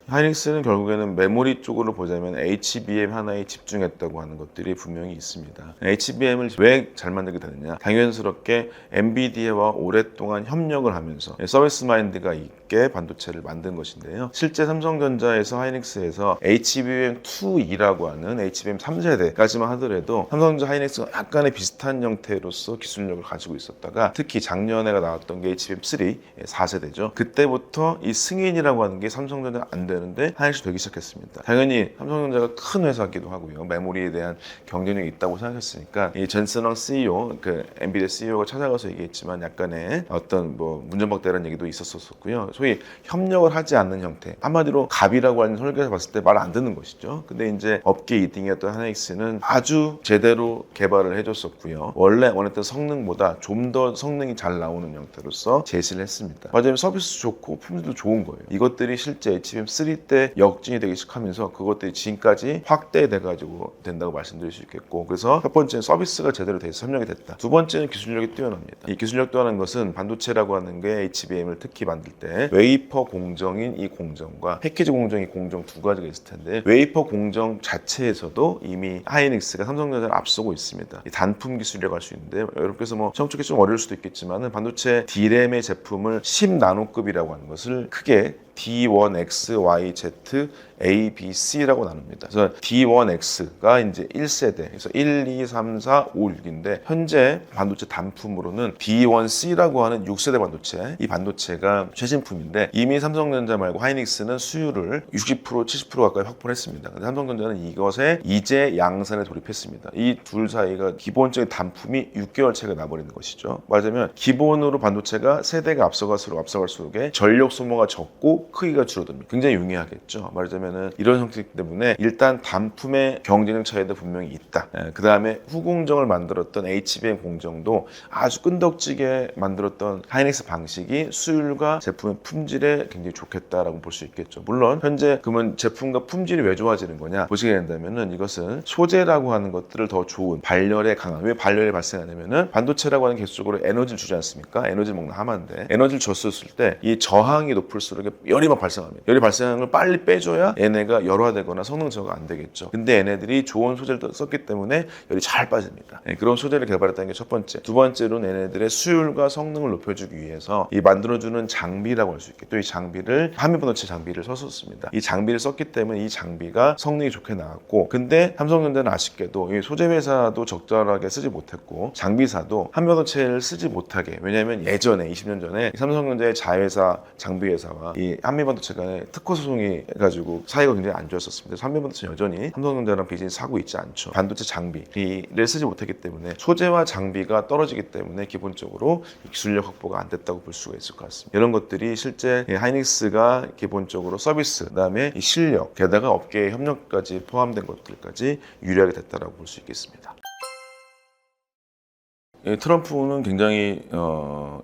Speaker 1: 하이닉스는 결국에는 메모리 쪽으로 보자면 HBM 하나에 집중했다고 하는 것들이 분명히 있습니다. HBM을 왜 잘 만들게 되느냐, 당연스럽게 엔비디아와 오랫동안 협력을 하면서 서비스 마인드가 있게 반도체를 만든 것인데요. 실제 삼성전자에서 하이닉스에서 HBM2E라고 하는 HBM 3세대까지만 하더라도 삼성전자 하이닉스가 약간의 비슷한 형태로서 기술력을 가지고 있었다가, 특히 작년에 나왔던 게 HBM3 4세대죠. 그때부터 이 승인이라고 하는 게 삼성전자가 안 되는데 하이닉스 되기 시작했습니다. 당연히 삼성전자가 큰 회사기도 하고요. 메모리에 대한 경쟁력이 있다고 생각했으니까 이 젠슨왕 CEO, 그 엔비디아 CEO가 찾아가서 얘기했지만 약간의 어떤 문전박대라는 얘기도 있었었고요. 소위 협력을 하지 않는 형태, 한마디로 갑이라고 하는 설계에서 봤을 때 말 안 듣는 것이죠. 근데 이제 업계 2등이었던 하이닉스는 아주 제대로 개발을 해줬었고요. 원래 원했던 성능보다 좀 더 성능이 잘 나오는 형태로서 제시를 했습니다. 맞아요. 서비스 좋고 품질도 좋은 거예요. 이것들이 실제 HBM3 때 역진이 되기 시작하면서 그것들이 지금까지 확대돼가지고 된다고 말씀드릴 수 있겠고, 그래서 첫 번째는 서비스가 제대로 돼서 협력이 됐다. 두 번째는 기술력이 뛰어납니다. 이 기술력도 하는 것은 반도체라고 하는 게 HBM을 특히 만들 때 웨이퍼 공정인 이 공정과 패키지 공정인 공정 두 가지가 있을 텐데, 웨이퍼 공정 자체에서도 이미 하이닉스가 삼성전자를 앞서고 있습니다. 이 단품 기술이라고 할 수 있는데, 여러분께서 청축이 좀 어려울 수도 있겠지만 반도체 D램의 제품을 10나노급이라고 하는 것을 크게 D1X, YZ, A, B, C라고 나눕니다. 그래서 D1X가 이제 1세대, 그래서 1, 2, 3, 4, 5, 6인데 현재 반도체 단품으로는 D1C라고 하는 6세대 반도체, 이 반도체가 최신품인데 이미 삼성전자 말고 하이닉스는 수율을 60%, 70% 가까이 확보를 했습니다. 근데 삼성전자는 이것에 이제 양산에 돌입했습니다. 이 둘 사이가 기본적인 단품이 6개월 차이가 나버리는 것이죠. 말하자면 기본으로 반도체가 세대가 앞서갈수록 전력 소모가 적고 크기가 줄어듭니다. 굉장히 용이하겠죠. 말하자면 이런 형태이기 때문에 일단 단품의 경쟁력 차이도 분명히 있다. 그 다음에 후공정을 만들었던 HBM 공정도 아주 끈덕지게 만들었던 하이닉스 방식이 수율과 제품의 품질에 굉장히 좋겠다라고 볼 수 있겠죠. 물론 현재 그러면 제품과 품질이 왜 좋아지는 거냐 보시게 된다면은, 이것은 소재라고 하는 것들을 더 좋은 발열에 강한, 왜 발열이 발생하냐면은 반도체라고 하는 계속적으로 에너지를 주지 않습니까? 에너지를 먹는 하마인데 에너지를 줬을 때 이 저항이 높을수록 열이 막 발생합니다. 열이 발생하는 걸 빨리 빼줘야 얘네가 열화되거나 성능 저하가 안 되겠죠. 근데 얘네들이 좋은 소재를 썼기 때문에 열이 잘 빠집니다. 그런 소재를 개발했다는 게 첫 번째. 두 번째로는 얘네들의 수율과 성능을 높여주기 위해서 이 만들어주는 장비라고 할 수 있게, 또 이 장비를 한미반도체 장비를 썼습니다. 이 장비를 썼기 때문에 이 장비가 성능이 좋게 나왔고, 근데 삼성전자는 아쉽게도 이 소재 회사도 적절하게 쓰지 못했고 장비사도 한미반도체를 쓰지 못하게, 왜냐하면 예전에 20년 전에 삼성전자의 자회사 장비회사와 이 한미반도체 간에 특허 소송이 해가지고 사이가 굉장히 안 좋았었습니다. 그래서 한미반도체 여전히 삼성전자랑 비즈니스 하고 있지 않죠. 반도체 장비를 쓰지 못했기 때문에 소재와 장비가 떨어지기 때문에 기본적으로 기술력 확보가 안 됐다고 볼 수가 있을 것 같습니다. 이런 것들이 실제 하이닉스가 기본적으로 서비스, 그다음에 이 실력, 게다가 업계의 협력까지 포함된 것들까지 유리하게 됐다고 볼 수 있겠습니다. 트럼프는 굉장히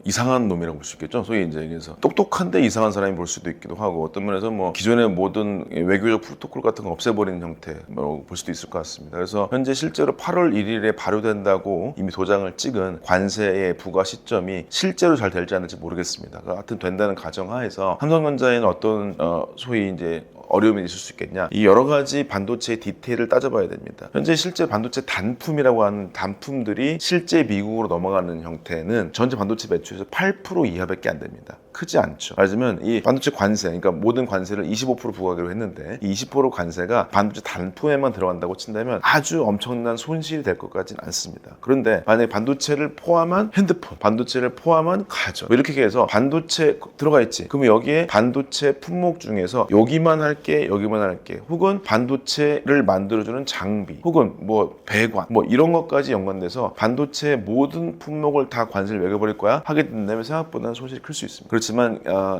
Speaker 1: 이상한 놈이라고 볼 수 있겠죠. 소위 이제 그래서 똑똑한데 이상한 사람이 볼 수도 있기도 하고 어떤 면에서 뭐 기존의 모든 외교적 프로토콜 같은 거 없애버리는 형태로 볼 수도 있을 것 같습니다. 그래서 현재 실제로 8월 1일에 발효된다고 이미 도장을 찍은 관세의 부과 시점이 실제로 잘 될지 안 될지 모르겠습니다. 하여튼 된다는 가정하에서 삼성전자에는 어떤 소위 이제 어려움이 있을 수 있겠냐, 이 여러 가지 반도체의 디테일을 따져봐야 됩니다. 현재 실제 반도체 단품이라고 하는 단품들이 실제 미국으로 넘어가는 형태는 전체 반도체 매출에서 8% 이하밖에 안 됩니다. 크지 않죠. 말하자면 이 반도체 관세, 그러니까 모든 관세를 25% 부과하기로 했는데 이 20% 관세가 반도체 단품에만 들어간다고 친다면 아주 엄청난 손실이 될 것 같지는 않습니다. 그런데 만약에 반도체를 포함한 핸드폰, 반도체를 포함한 가전, 이렇게 해서 반도체 들어가 있지, 그러면 여기에 반도체 품목 중에서 여기만 할게, 여기만 할게, 혹은 반도체를 만들어주는 장비, 혹은 뭐 배관, 뭐 이런 것까지 연관돼서 반도체 모든 품목을 다 관세를 매겨버릴 거야 하게 된다면 생각보다는 손실이 클 수 있습니다. 그렇지만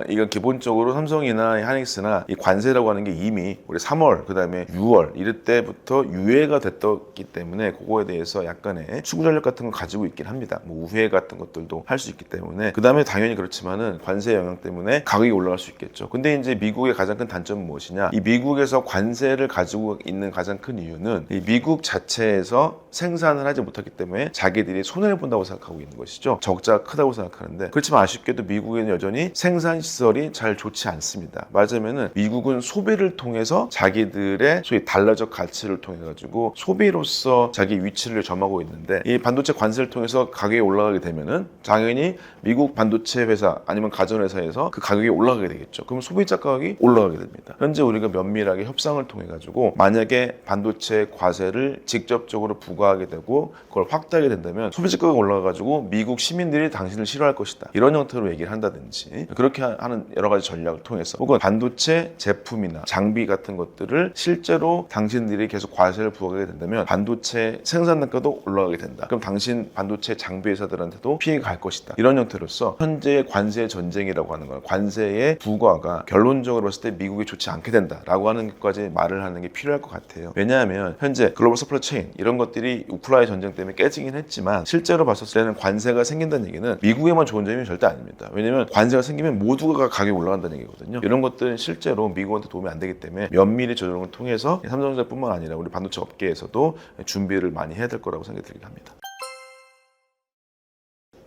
Speaker 1: 이건 기본적으로 삼성이나 하이닉스나 이 관세라고 하는 게 이미 우리 3월, 그 다음에 6월 이럴 때부터 유예가 됐기 때문에 그거에 대해서 약간의 추구 전략 같은 거 가지고 있긴 합니다. 뭐 우회 같은 것들도 할 수 있기 때문에, 그 다음에 당연히 그렇지만은 관세 영향 때문에 가격이 올라갈 수 있겠죠. 근데 이제 미국의 가장 큰 단점은 무엇이냐? 이 미국에서 관세를 가지고 있는 가장 큰 이유는 이 미국 자체에서 생산을 하지 못하기 때문에 자기들이 손해를 본다고 생각하고 있는 것이죠. 적자가 크다고 생각하는데, 그렇지만 아쉽게도 미국에는 여전히 생산 시설이 잘 좋지 않습니다. 말하자면은 미국은 소비를 통해서 자기들의 소위 달러적 가치를 통해 가지고 소비로서 자기 위치를 점하고 있는데, 이 반도체 관세를 통해서 가격이 올라가게 되면은 당연히 미국 반도체 회사 아니면 가전 회사에서 그 가격이 올라가게 되겠죠. 그럼 소비자 가격이 올라가게 됩니다. 현재 우리가 면밀하게 협상을 통해 가지고 만약에 반도체 과세를 직접적으로 부과하게 되고 그걸 확대하게 된다면 소비자 가격이 올라가 가지고 미국 시민들이 당신을 싫어할 것이다, 이런 형태로 얘기를 한다든지, 그렇게 하는 여러 가지 전략을 통해서, 혹은 반도체 제품이나 장비 같은 것들을 실제로 당신들이 계속 과세를 부과하게 된다면 반도체 생산 단가도 올라가게 된다. 그럼 당신 반도체 장비 회사들한테도 피해가 갈 것이다. 이런 형태로서 현재의 관세 전쟁이라고 하는 건, 관세의 부과가 결론적으로 봤을 때 미국이 좋지 않게 된다라고 하는 것까지 말을 하는 게 필요할 것 같아요. 왜냐하면 현재 글로벌 서플라이 체인 이런 것들이 우크라이나 전쟁 때문에 깨지긴 했지만 실제로 봤을 때는 관세가 생긴다는 얘기는 미국에만 좋은 점이 절대 아닙니다. 왜냐하면 관세가 생기면 모두가 가격이 올라간다는 얘기거든요. 이런 것들은 실제로 미국한테 도움이 안 되기 때문에 면밀히 조정을 통해서 삼성전자뿐만 아니라 우리 반도체 업계에서도 준비를 많이 해야 될 거라고 생각이 들긴 합니다.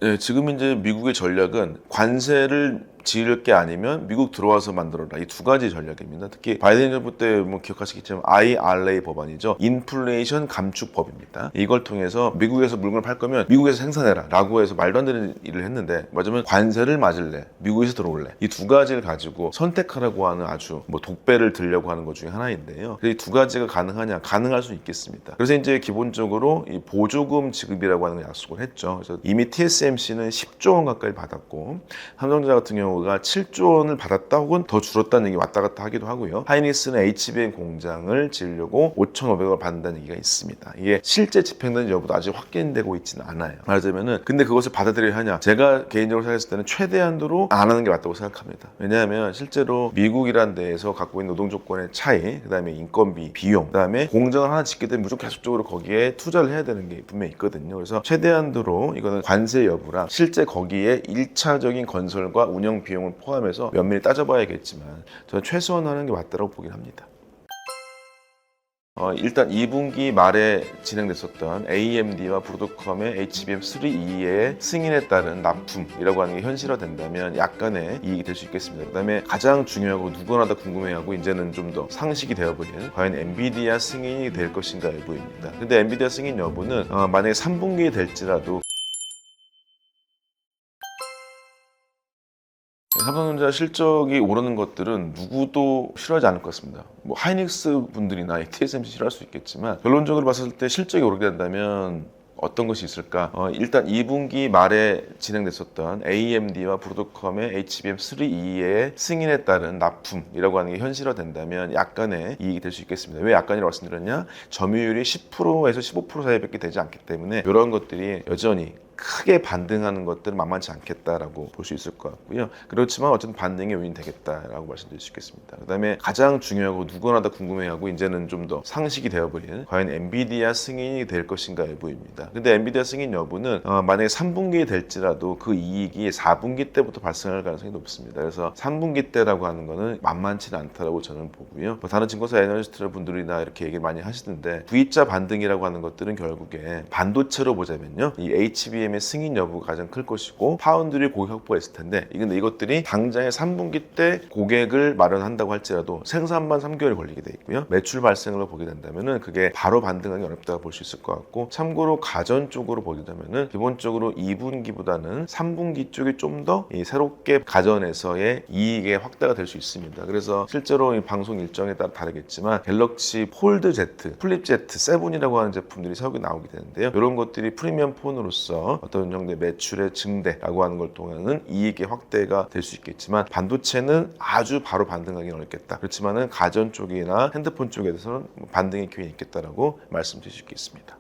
Speaker 1: 네, 지금 이제 미국의 전략은 관세를 지을 게 아니면 미국 들어와서 만들어라, 이 두 가지 전략입니다. 특히 바이든 정부 때 뭐 기억하시겠지만 IRA 법안이죠. 인플레이션 감축법입니다. 이걸 통해서 미국에서 물건을 팔 거면 미국에서 생산해라 라고 해서 말도 안 되는 일을 했는데, 맞으면 관세를 맞을래, 미국에서 들어올래, 이 두 가지를 가지고 선택하라고 하는 아주 뭐 독배를 들려고 하는 것 중에 하나인데요. 이 두 가지가 가능하냐? 가능할 수 있겠습니다. 그래서 이제 기본적으로 이 보조금 지급이라고 하는 걸 약속을 했죠. 그래서 이미 TSMC는 10조 원 가까이 받았고, 삼성전자 같은 경우가 7조 원을 받았다 혹은 더 줄었다는 얘기 왔다 갔다 하기도 하고요. 하이닉스는 HBM 공장을 지으려고 5,500을 받는다는 얘기가 있습니다. 이게 실제 집행된 여부도 아직 확인되고 있지는 않아요. 말하자면은, 근데 그것을 받아들여야 하냐? 제가 개인적으로 생각했을 때는 최대한도로 안 하는 게 맞다고 생각합니다. 왜냐하면 실제로 미국이란 데에서 갖고 있는 노동 조건의 차이, 그 다음에 인건비, 비용, 그 다음에 공장을 하나 짓게 되면 무조건 계속적으로 거기에 투자를 해야 되는 게 분명히 있거든요. 그래서 최대한도로 이거는 관세 여부랑 실제 거기에 1차적인 건설과 운영 비용을 포함해서 면밀히 따져봐야겠지만 저는 최소한 하는 게 맞다고 보긴 합니다. 일단 2분기 말에 진행됐었던 AMD와 브로드컴의 HBM3E의 승인에 따른 납품이라고 하는 게 현실화된다면 약간의 이익이 될 수 있겠습니다. 그 다음에 가장 중요하고 누구나 다 궁금해하고 이제는 좀 더 상식이 되어버린, 과연 엔비디아 승인이 될 것인가 여부입니다. 근데 엔비디아 승인 여부는 만약에 3분기에 될지라도 삼성전자 실적이 오르는 것들은 누구도 싫어하지 않을 것 같습니다. 뭐 하이닉스 분들이나 TSMC 싫어할 수 있겠지만, 결론적으로 봤을 때 실적이 오르게 된다면 어떤 것이 있을까? 일단 2분기 말에 진행됐었던 AMD와 브로드컴의 HBM3E의 승인에 따른 납품이라고 하는 게 현실화된다면 약간의 이익이 될 수 있겠습니다. 왜 약간이라고 말씀드렸냐? 점유율이 10%에서 15% 사이밖에 되지 않기 때문에 이런 것들이 여전히 크게 반등하는 것들은 만만치 않겠다라고 볼 수 있을 것 같고요. 그렇지만 어쨌든 반등의 요인이 되겠다라고 말씀드릴 수 있겠습니다. 그 다음에 가장 중요하고 누구나 다 궁금해하고 이제는 좀 더 상식이 되어버린 과연 엔비디아 승인이 될 것인가 여부입니다. 근데 엔비디아 승인 여부는 만약에 3분기에 될지라도 그 이익이 4분기 때부터 발생할 가능성이 높습니다. 그래서 3분기 때라고 하는 거는 만만치는 않다라고 저는 보고요. 다른 증권사 애널리스트 분들이나 이렇게 얘기를 많이 하시는데 V자 반등이라고 하는 것들은 결국에 반도체로 보자면요, 이 HBM의 승인 여부가 가장 클 것이고 파운드리 고객 확보했을 텐데 근데 이것들이 당장에 3분기 때 고객을 마련한다고 할지라도 생산만 3개월이 걸리게 돼 있고요. 매출 발생을 보게 된다면은 그게 바로 반등하기 어렵다고 볼 수 있을 것 같고, 참고로 가전 쪽으로 보게 되면은 기본적으로 2분기보다는 3분기 쪽이 좀 더 새롭게 가전에서의 이익의 확대가 될 수 있습니다. 그래서 실제로 이 방송 일정에 따라 다르겠지만 갤럭시 폴드 Z, 플립 Z 7이라고 하는 제품들이 새롭게 나오게 되는데요. 이런 것들이 프리미엄 폰으로서 어떤 정도의 매출의 증대라고 하는 걸 통하는 이익의 확대가 될 수 있겠지만 반도체는 아주 바로 반등하기는 어렵겠다. 그렇지만은 가전 쪽이나 핸드폰 쪽에 대해서는 반등의 기회가 있겠다라고 말씀드릴 수 있겠습니다.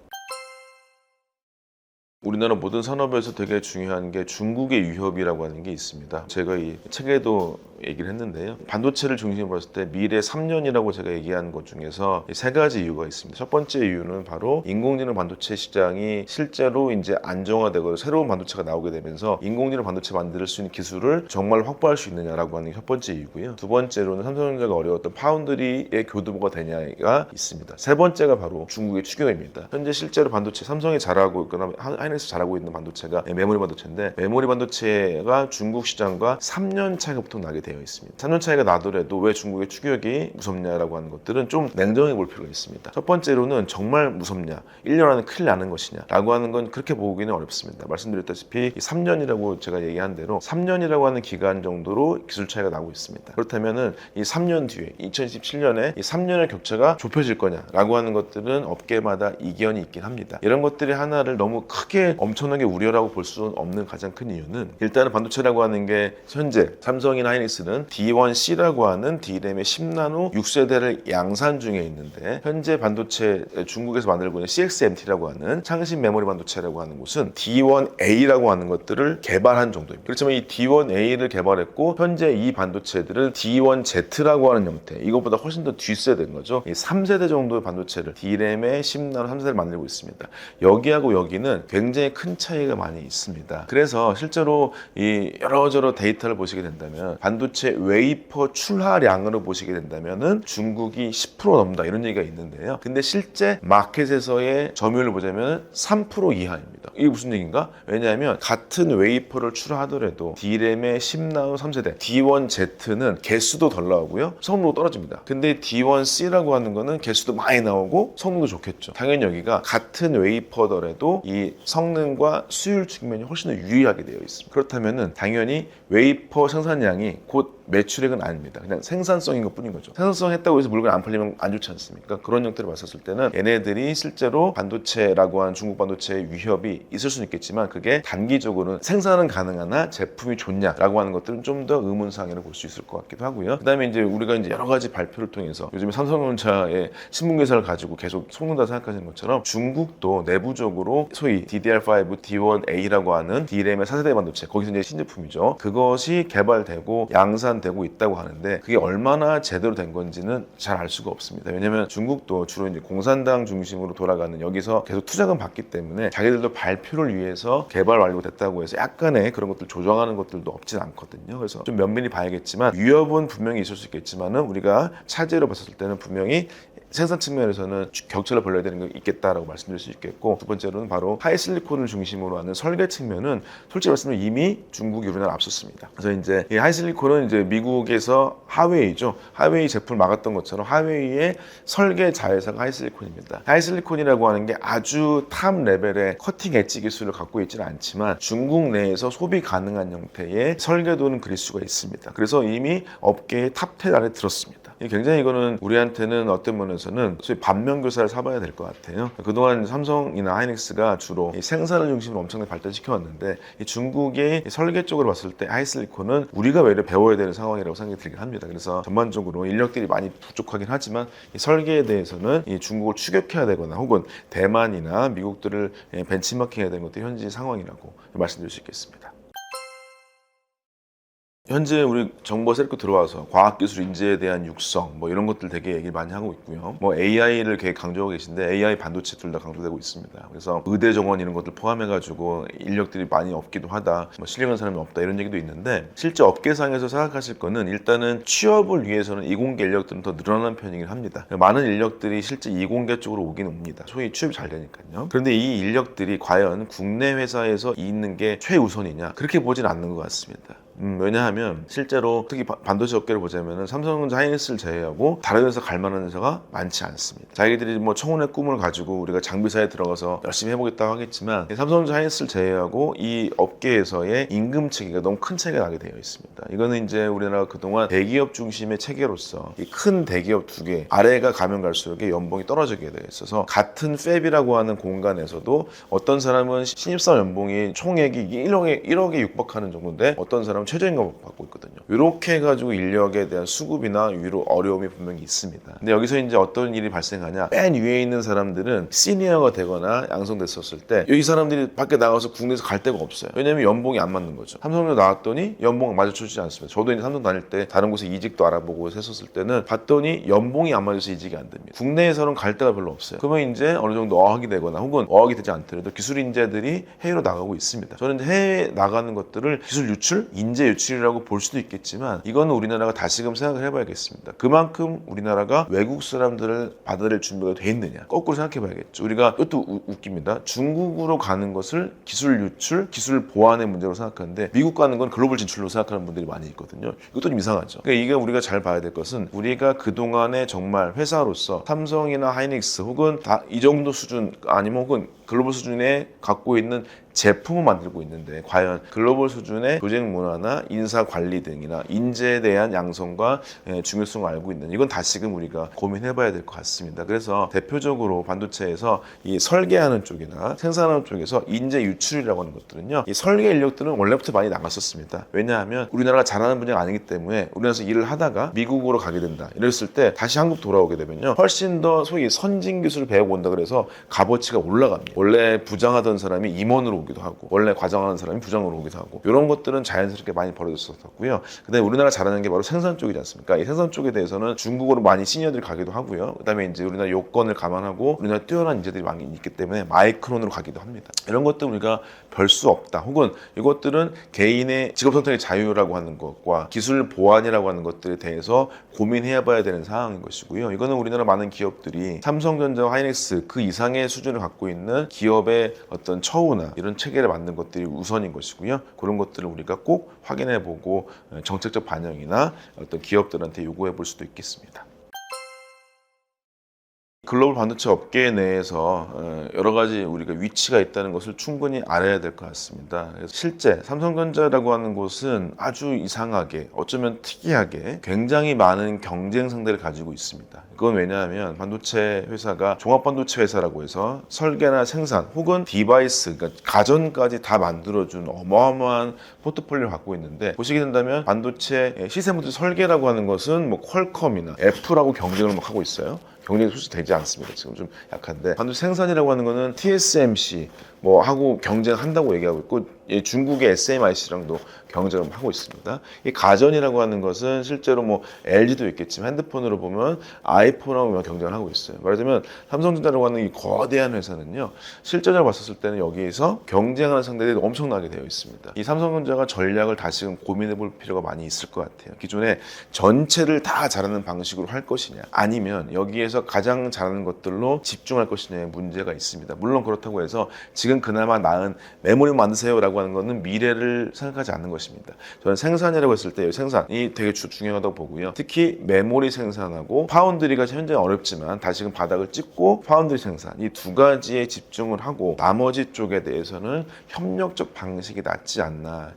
Speaker 1: 우리나라 모든 산업에서 되게 중요한 게 중국의 위협이라고 하는 게 있습니다. 제가 이 책에도 얘기를 했는데요. 반도체를 중심으로 봤을 때 미래 3년이라고 제가 얘기한 것 중에서 세 가지 이유가 있습니다. 첫 번째 이유는 바로 인공지능 반도체 시장이 실제로 이제 안정화되고 새로운 반도체가 나오게 되면서 인공지능 반도체 만들 수 있는 기술을 정말 확보할 수 있느냐라고 하는 게 첫 번째 이유고요. 두 번째로는 삼성전자가 어려웠던 파운드리의 교두보가 되냐가 있습니다. 세 번째가 바로 중국의 추경입니다. 현재 실제로 반도체 삼성이 잘하고 있거나 하이닉스 잘하고 있는 반도체가 메모리 반도체인데, 메모리 반도체가 중국 시장과 3년 차이가 보통 나게 되어 있습니다. 3년 차이가 나더라도 왜 중국의 추격이 무섭냐라고 하는 것들은 좀 냉정하게 볼 필요가 있습니다. 첫 번째로는 정말 무섭냐, 1년 안에 큰일 나는 것이냐 라고 하는 건 그렇게 보기는 어렵습니다. 말씀드렸다시피 3년이라고 제가 얘기한 대로 3년이라고 하는 기간 정도로 기술 차이가 나고 있습니다. 그렇다면은 이 3년 뒤에 2027년에 이 3년의 격차가 좁혀질 거냐라고 하는 것들은 업계마다 이견이 있긴 합니다. 이런 것들이 하나를 너무 크게 엄청나게 우려라고 볼 수는 없는 가장 큰 이유는, 일단은 반도체라고 하는 게 현재 삼성이나 하이닉스는 D1C라고 하는 D램의 10나노 6세대를 양산 중에 있는데, 현재 반도체 중국에서 만들고 있는 CXMT라고 하는 창신 메모리 반도체라고 하는 곳은 D1A라고 하는 것들을 개발한 정도입니다. 그렇지만 이 D1A를 개발했고 현재 이 반도체들은 D1Z라고 하는 형태, 이것보다 훨씬 더 뒷세대인 거죠. 이 3세대 정도의 반도체를 D램의 10나노 3세대를 만들고 있습니다. 여기하고 여기는 굉장히 큰 차이가 많이 있습니다. 그래서 실제로 이 여러저러 데이터를 보시게 된다면 반도체 웨이퍼 출하량으로 보시게 된다면은 중국이 10% 넘는다 이런 얘기가 있는데요. 근데 실제 마켓에서의 점유율을 보자면 3% 이하입니다. 이게 무슨 얘기인가? 왜냐하면 같은 웨이퍼를 출하하더라도 D램의 10나노 3세대 D1Z는 개수도 덜 나오고요, 성능도 떨어집니다. 근데 D1C라고 하는 거는 개수도 많이 나오고 성능도 좋겠죠. 당연히 여기가 같은 웨이퍼더라도 이 성능과 수율 측면이 훨씬 더 유리하게 되어 있습니다. 그렇다면은 당연히 웨이퍼 생산량이 곧 매출액은 아닙니다. 그냥 생산성인 것 뿐인 거죠. 생산성 했다고 해서 물건이 안 팔리면 안 좋지 않습니까? 그런 형태로 봤었을 때는 얘네들이 실제로 반도체라고 하는 중국 반도체의 위협이 있을 수는 있겠지만 그게 단기적으로는 생산은 가능하나 제품이 좋냐라고 하는 것들은 좀 더 의문사항이라고 볼 수 있을 것 같기도 하고요. 그 다음에 이제 우리가 이제 여러 가지 발표를 통해서 요즘에 삼성전자의 신문 기사를 가지고 계속 속는다 생각하시는 것처럼 중국도 내부적으로 소위 DDR5 D1A라고 하는 D램의 4세대 반도체, 거기서 이제 신제품이죠. 그것이 개발되고 양산되고 있다고 하는데 그게 얼마나 제대로 된 건지는 잘 알 수가 없습니다. 왜냐면 중국도 주로 이제 공산당 중심으로 돌아가는, 여기서 계속 투자금 받기 때문에 자기들도 발표를 위해서 개발 완료됐다고 해서 약간의 그런 것들 조정하는 것들도 없진 않거든요. 그래서 좀 면밀히 봐야겠지만 위협은 분명히 있을 수 있겠지만은 우리가 차제로 봤을 때는 분명히 생산 측면에서는 격차를 벌려야 되는 게 있겠다라고 말씀드릴 수 있겠고, 두 번째로는 바로 하이실리콘을 중심으로 하는 설계 측면은 솔직히 말씀드리면 이미 중국이 우리나라 앞섰습니다. 그래서 이제 이 하이실리콘은 이제 미국에서 하웨이죠. 하웨이 제품을 막았던 것처럼 하웨이의 설계 자회사가 하이실리콘입니다. 하이실리콘이라고 하는 게 아주 탑 레벨의 커팅 엣지 기술을 갖고 있지는 않지만 중국 내에서 소비 가능한 형태의 설계도는 그릴 수가 있습니다. 그래서 이미 업계의 탑 10 안에 들었습니다. 굉장히 이거는 우리한테는 어떤 면에서 관련해서는 소위 반면교사를 삼아야 될 것 같아요. 그동안 삼성이나 하이닉스가 주로 이 생산을 중심으로 엄청나게 발전시켜왔는데 이 중국의 설계 쪽으로 봤을 때 하이실리콘은 우리가 외래 배워야 되는 상황이라고 생각이 들긴 합니다. 그래서 전반적으로 인력들이 많이 부족하긴 하지만 이 설계에 대해서는 이 중국을 추격해야 되거나 혹은 대만이나 미국들을 벤치마킹해야 되는 것도 현재 상황이라고 말씀드릴 수 있겠습니다. 현재 우리 정부가 새롭게 들어와서 과학기술 인재에 대한 육성 뭐 이런 것들 되게 얘기를 많이 하고 있고요. 뭐 AI를 되게 강조하고 계신데 AI 반도체 둘 다 강조되고 있습니다. 그래서 의대 정원 이런 것들 포함해가지고 인력들이 많이 없기도 하다, 뭐 실력하는 사람이 없다 이런 얘기도 있는데 실제 업계상에서 생각하실 거는 일단은 취업을 위해서는 이공계 인력들은 더 늘어나는 편이긴 합니다. 많은 인력들이 실제 이공계 쪽으로 오긴 옵니다. 소위 취업이 잘 되니까요. 그런데 이 인력들이 과연 국내 회사에서 있는 게 최우선이냐? 그렇게 보진 않는 것 같습니다. 왜냐하면 실제로 특히 반도체 업계를 보자면은 삼성전자 하이닉스를 제외하고 다른 회사 갈 만한 회사가 많지 않습니다. 자기들이 뭐 청운의 꿈을 가지고 우리가 장비사에 들어가서 열심히 해보겠다고 하겠지만 삼성전자 하이닉스를 제외하고 이 업계에서의 임금 체계가 너무 큰 차이가 나게 되어 있습니다. 이거는 이제 우리나라가 그동안 대기업 중심의 체계로서 이 큰 대기업 두 개 아래가 가면 갈수록 연봉이 떨어지게 되어 있어서 같은 팹이라고 하는 공간에서도 어떤 사람은 신입사원 연봉이 총액이 1억에 육박하는 정도인데 어떤 사람은 최저임금을 받고 있거든요. 이렇게 해가지고 인력에 대한 수급이나 위로 어려움이 분명히 있습니다. 근데 여기서 이제 어떤 일이 발생하냐? 맨 위에 있는 사람들은 시니어가 되거나 양성됐었을 때 이 사람들이 밖에 나가서 국내에서 갈 데가 없어요. 왜냐면 연봉이 안 맞는 거죠. 삼성에 나왔더니 연봉 맞춰주지 않습니다. 저도 이제 삼성 다닐 때 다른 곳에 이직도 알아보고 했었을 때는 봤더니 연봉이 안 맞아서 이직이 안 됩니다. 국내에서는 갈 데가 별로 없어요. 그러면 이제 어느 정도 어학이 되거나 혹은 어학이 되지 않더라도 기술 인재들이 해외로 나가고 있습니다. 저는 이제 해외에 나가는 것들을 기술 유출, 인재 유출이라고 볼 수도 있겠지만 이거는 우리나라가 다시금 생각을 해봐야겠습니다. 그만큼 우리나라가 외국 사람들을 받아들일 준비가 돼 있느냐 거꾸로 생각해 봐야겠죠. 우리가 이것도 웃깁니다. 중국으로 가는 것을 기술 유출, 기술 보완의 문제로 생각하는데 미국 가는 건 글로벌 진출로 생각하는 분들이 많이 있거든요. 이것도 좀 이상하죠. 그러니까 이게 우리가 잘 봐야 될 것은 우리가 그동안에 정말 회사로서 삼성이나 하이닉스 혹은 다 이 정도 수준 아니면 혹은 글로벌 수준에 갖고 있는 제품을 만들고 있는데 과연 글로벌 수준의 조직 문화나 인사 관리 등이나 인재에 대한 양성과 중요성을 알고 있는 이건 다시금 우리가 고민해봐야 될 것 같습니다. 그래서 대표적으로 반도체에서 이 설계하는 쪽이나 생산하는 쪽에서 인재 유출이라고 하는 것들은요, 이 설계 인력들은 원래부터 많이 나갔었습니다. 왜냐하면 우리나라가 잘하는 분야가 아니기 때문에 우리나라에서 일을 하다가 미국으로 가게 된다 이랬을 때 다시 한국 돌아오게 되면요 훨씬 더 소위 선진 기술을 배우고 온다 그래서 값어치가 올라갑니다. 원래 부장하던 사람이 임원으로 오기도 하고 원래 과장하는 사람이 부장으로 오기도 하고 이런 것들은 자연스럽게 많이 벌어졌었고요. 그다음에 우리나라 잘하는 게 바로 생산 쪽이지 않습니까? 이 생산 쪽에 대해서는 중국으로 많이 시니어들이 가기도 하고요. 그다음에 이제 우리나라 요건을 감안하고 우리나라 뛰어난 인재들이 많이 있기 때문에 마이크론으로 가기도 합니다. 이런 것들 우리가 별 수 없다. 혹은 이것들은 개인의 직업 선택의 자유라고 하는 것과 기술 보완이라고 하는 것들에 대해서 고민해야 봐야 되는 상황인 것이고요. 이거는 우리나라 많은 기업들이 삼성전자와 하이닉스 그 이상의 수준을 갖고 있는 기업의 어떤 처우나 이런 체계를 만든 것들이 우선인 것이고요. 그런 것들을 우리가 꼭 확인해보고 정책적 반영이나 어떤 기업들한테 요구해 볼 수도 있겠습니다. 글로벌 반도체 업계 내에서 여러 가지 우리가 위치가 있다는 것을 충분히 알아야 될 것 같습니다. 그래서 실제 삼성전자라고 하는 곳은 아주 이상하게 어쩌면 특이하게 굉장히 많은 경쟁 상대를 가지고 있습니다. 그건 왜냐하면 반도체 회사가 종합반도체 회사라고 해서 설계나 생산 혹은 디바이스, 그러니까 가전까지 다 만들어준 어마어마한 포트폴리오를 갖고 있는데 보시게 된다면 반도체 시세모듈 설계라고 하는 것은 뭐 퀄컴이나 애플하고 경쟁을 막 하고 있어요. 경쟁이 솔직히 되지 않습니다. 지금 좀 약한데 반도체 생산이라고 하는 거는 TSMC 뭐 하고 경쟁한다고 얘기하고 있고 중국의 SMIC랑도 경쟁을 하고 있습니다. 이 가전이라고 하는 것은 실제로 뭐 LG도 있겠지만 핸드폰으로 보면 아이폰하고 경쟁을 하고 있어요. 말하자면 삼성전자라고 하는 이 거대한 회사는요 실제적으로 봤었을 때는 여기에서 경쟁하는 상대들이 엄청나게 되어 있습니다. 이 삼성전자가 전략을 다시금 고민해 볼 필요가 많이 있을 것 같아요. 기존에 전체를 다 잘하는 방식으로 할 것이냐 아니면 여기에서 가장 잘하는 것들로 집중할 것이냐의 문제가 있습니다. 물론 그렇다고 해서 지금 그나마 나은 메모리 만드세요 라고 생산이라고 하는 것은 미래를 생각하지 않는 것입니다. 저는 생산이라고 했을 때 생산이 되게 중요하다고 보고요. 특히 메모리 생산하고 파운드리가 현재 어렵지만 다시금 바닥을 찍고 파운드리 생산 이 두 가지에 집중을 하고 나머지 쪽에 대해서는 협력적 방식이 낫지 않나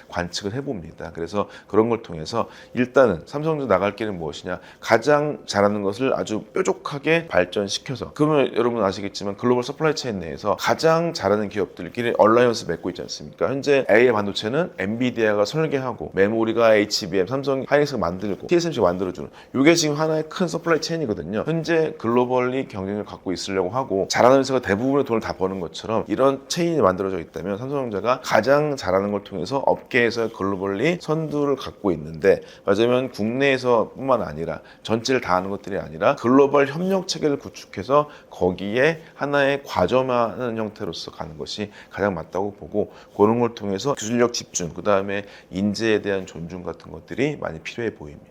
Speaker 1: 관측을 해봅니다. 그래서 그런 걸 통해서 일단은 삼성전자 나갈 길은 무엇이냐, 가장 잘하는 것을 아주 뾰족하게 발전시켜서, 그러면 여러분 아시겠지만 글로벌 서플라이 체인 내에서 가장 잘하는 기업들끼리 얼라이언스 맺고 있지 않습니까? 현재 AI 반도체는 엔비디아가 설계하고 메모리가 HBM, 삼성 하이닉스가 만들고 TSMC가 만들어주는 이게 지금 하나의 큰 서플라이 체인이거든요. 현재 글로벌리 경쟁을 갖고 있으려고 하고 잘하는 회사가 대부분의 돈을 다 버는 것처럼 이런 체인이 만들어져 있다면 삼성전자가 가장 잘하는 걸 통해서 업계에서 글로벌리 선두를 갖고 있는데, 맞으면 국내에서 뿐만 아니라 전체를 다 하는 것들이 아니라 글로벌 협력 체계를 구축해서 거기에 하나의 과점화하는 형태로서 가는 것이 가장 맞다고 보고, 그런 걸 통해서 기술력 집중, 그 다음에 인재에 대한 존중 같은 것들이 많이 필요해 보입니다.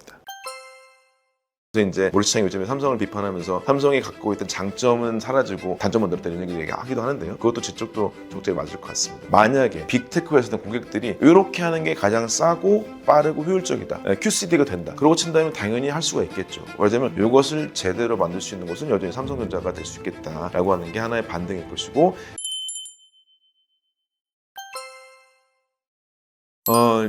Speaker 1: 그래서 이제 모리시장이 요즘에 삼성을 비판하면서 삼성이 갖고 있던 장점은 사라지고 단점만 늘었다 이런 얘기 하기도 하는데요. 그것도 제 쪽도 적절히 맞을 것 같습니다. 만약에 빅테크 회사든 고객들이 이렇게 하는 게 가장 싸고 빠르고 효율적이다, QCD가 된다, 그러고 친다면 당연히 할 수가 있겠죠. 왜냐면 이것을 제대로 만들 수 있는 곳은 여전히 삼성전자가 될 수 있겠다라고 하는 게 하나의 반등일 것이고,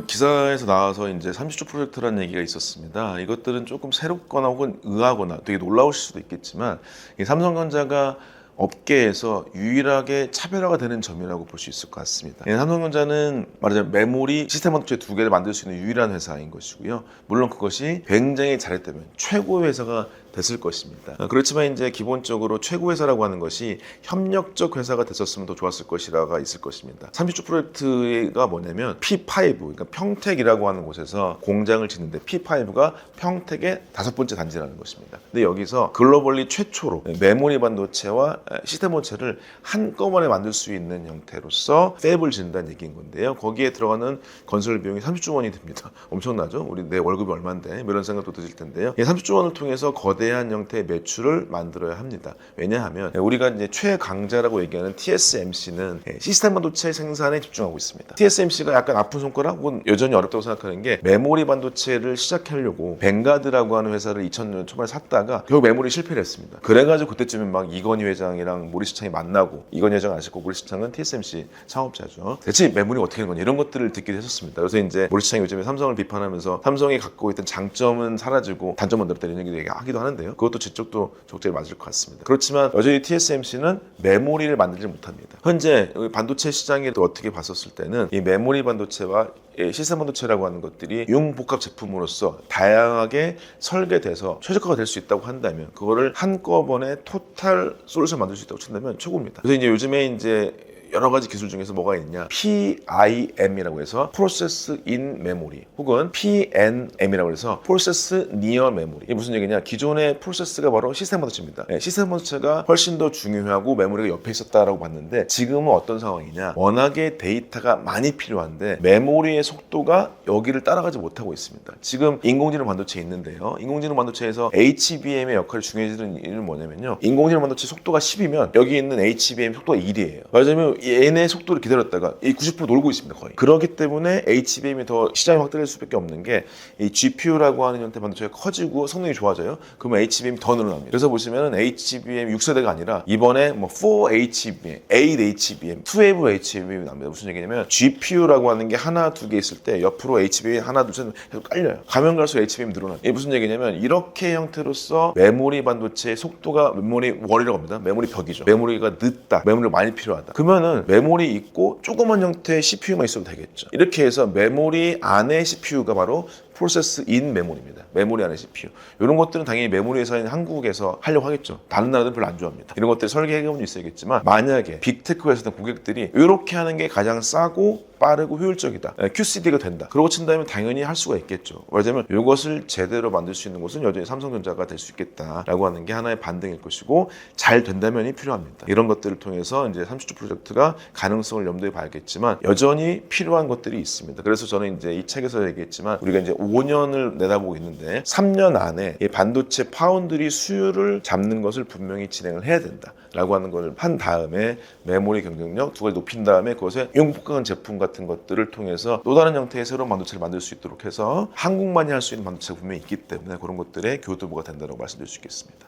Speaker 1: 기사에서 나와서 이제 30조 프로젝트라는 얘기가 있었습니다. 이것들은 조금 새롭거나 혹은 의아하거나 되게 놀라우실 수도 있겠지만, 이 삼성전자가 업계에서 유일하게 차별화가 되는 점이라고 볼 수 있을 것 같습니다. 삼성전자는 말하자면 메모리 시스템 반도체 두 개를 만들 수 있는 유일한 회사인 것이고요. 물론 그것이 굉장히 잘했다면 최고의 회사가 됐을 것입니다. 그렇지만 이제 기본적으로 최고 회사라고 하는 것이 협력적 회사가 됐었으면 더 좋았을 것이라가 있을 것입니다. 30조 프로젝트가 뭐냐면 P5, 그러니까 평택이라고 하는 곳에서 공장을 짓는데 P5가 평택의 5번째 단지라는 것입니다. 근데 여기서 글로벌리 최초로 메모리 반도체와 시스템 반도체를 한꺼번에 만들 수 있는 형태로서 팹을 짓는다는 얘기인 건데요. 거기에 들어가는 건설 비용이 30조 원이 됩니다. 엄청나죠? 우리 내 월급이 얼마인데 이런 생각도 드실 텐데요. 30조 원을 통해서 거대한 형태의 매출을 만들어야 합니다. 왜냐하면 우리가 이제 최강자라고 얘기하는 TSMC는 시스템 반도체 생산에 집중하고 있습니다. TSMC가 약간 아픈 손가락 혹은 여전히 어렵다고 생각하는 게, 메모리 반도체를 시작하려고 벵가드라고 하는 회사를 2000년 초반에 샀다가 결국 메모리 실패를 했습니다. 그래가지고 그때쯤에 막 이건희 회장이랑 모리시창이 만나고, 이건희 회장 아시고 모리시창은 TSMC 창업자죠. 대체 메모리 어떻게 하는 거냐 이런 것들을 듣기도 했었습니다. 그래서 이제 모리시창이 요즘에 삼성을 비판하면서 삼성이 갖고 있던 장점은 사라지고 단점만 늘었다 이런 얘기 하기도 하는데요. 그것도 제 쪽도 적절히 맞을 것 같습니다. 그렇지만 여전히 TSMC는 메모리를 만들지 못합니다. 현재 반도체 시장에 또 어떻게 봤었을 때는 이 메모리 반도체와 시스템 반도체라고 하는 것들이 융복합 제품으로서 다양하게 설계돼서 최적화가 될 수 있다고 한다면, 그거를 한꺼번에 토탈 솔루션 만들 수 있다고 친다면 최고입니다. 그래서 이제 요즘에 이제 여러 가지 기술 중에서 뭐가 있냐, PIM이라고 해서 Process in Memory, 혹은 PNM이라고 해서 Process Near Memory. 이게 무슨 얘기냐, 기존의 프로세스가 바로 시스템 반도체입니다. 시스템 반도체가 훨씬 더 중요하고 메모리가 옆에 있었다라고 봤는데, 지금은 어떤 상황이냐, 워낙에 데이터가 많이 필요한데 메모리의 속도가 여기를 따라가지 못하고 있습니다. 지금 인공지능 반도체 있는데요, 인공지능 반도체에서 HBM의 역할이 중요해지는 이유는 뭐냐면요, 인공지능 반도체 속도가 10이면 여기 있는 HBM 속도가 1이에요. 맞으면 얘네 속도를 기다렸다가 이 90% 놀고 있습니다, 거의. 그렇기 때문에 HBM이 더 시장이 확대될 수밖에 없는 게, 이 GPU라고 하는 형태 반도체가 커지고 성능이 좋아져요. 그러면 HBM이 더 늘어납니다. 그래서 보시면은 HBM 6세대가 아니라 이번에 뭐 4HBM, 8HBM, 12 HBM이 나옵니다. 무슨 얘기냐면 GPU라고 하는 게 하나 두 개 있을 때 옆으로 HBM 하나 둘 셋 계속 깔려요. 가면 갈수록 HBM 늘어나요. 이게 무슨 얘기냐면 이렇게 형태로서 메모리 반도체의 속도가 메모리 월이라고 합니다. 메모리 벽이죠. 메모리가 늦다, 메모리가 많이 필요하다. 그러면은 메모리 있고 조그만 형태의 CPU만 있어도 되겠죠. 이렇게 해서 메모리 안에 CPU가 바로 프로세스 인 메모리입니다. 메모리 안에 CPU. 이런 것들은 당연히 메모리 회사인 한국에서 하려고 하겠죠. 다른 나라들은 별로 안 좋아합니다. 이런 것들 설계 해결은 있어야겠지만, 만약에 빅테크 회사든 고객들이 이렇게 하는 게 가장 싸고 빠르고 효율적이다, QCD가 된다, 그러고 친다면 당연히 할 수가 있겠죠. 왜냐하면 이것을 제대로 만들 수 있는 곳은 여전히 삼성전자가 될 수 있겠다라고 하는 게 하나의 반등일 것이고, 잘 된다면이 필요합니다. 이런 것들을 통해서 이제 30조 프로젝트가 가능성을 염두에 봐야겠지만 여전히 필요한 것들이 있습니다. 그래서 저는 이제 이 책에서 얘기했지만, 우리가 이제 5년을 내다보고 있는데 3년 안에 이 반도체 파운드리 수요를 잡는 것을 분명히 진행을 해야 된다라고 하는 걸 한 다음에 메모리 경쟁력 두 가지 높인 다음에 그것에 융복합 제품 같은 것들을 통해서 또 다른 형태의 새로운 반도체를 만들 수 있도록 해서 한국만이 할 수 있는 반도체가 분명히 있기 때문에 그런 것들의 교두보가 된다고 말씀드릴 수 있겠습니다.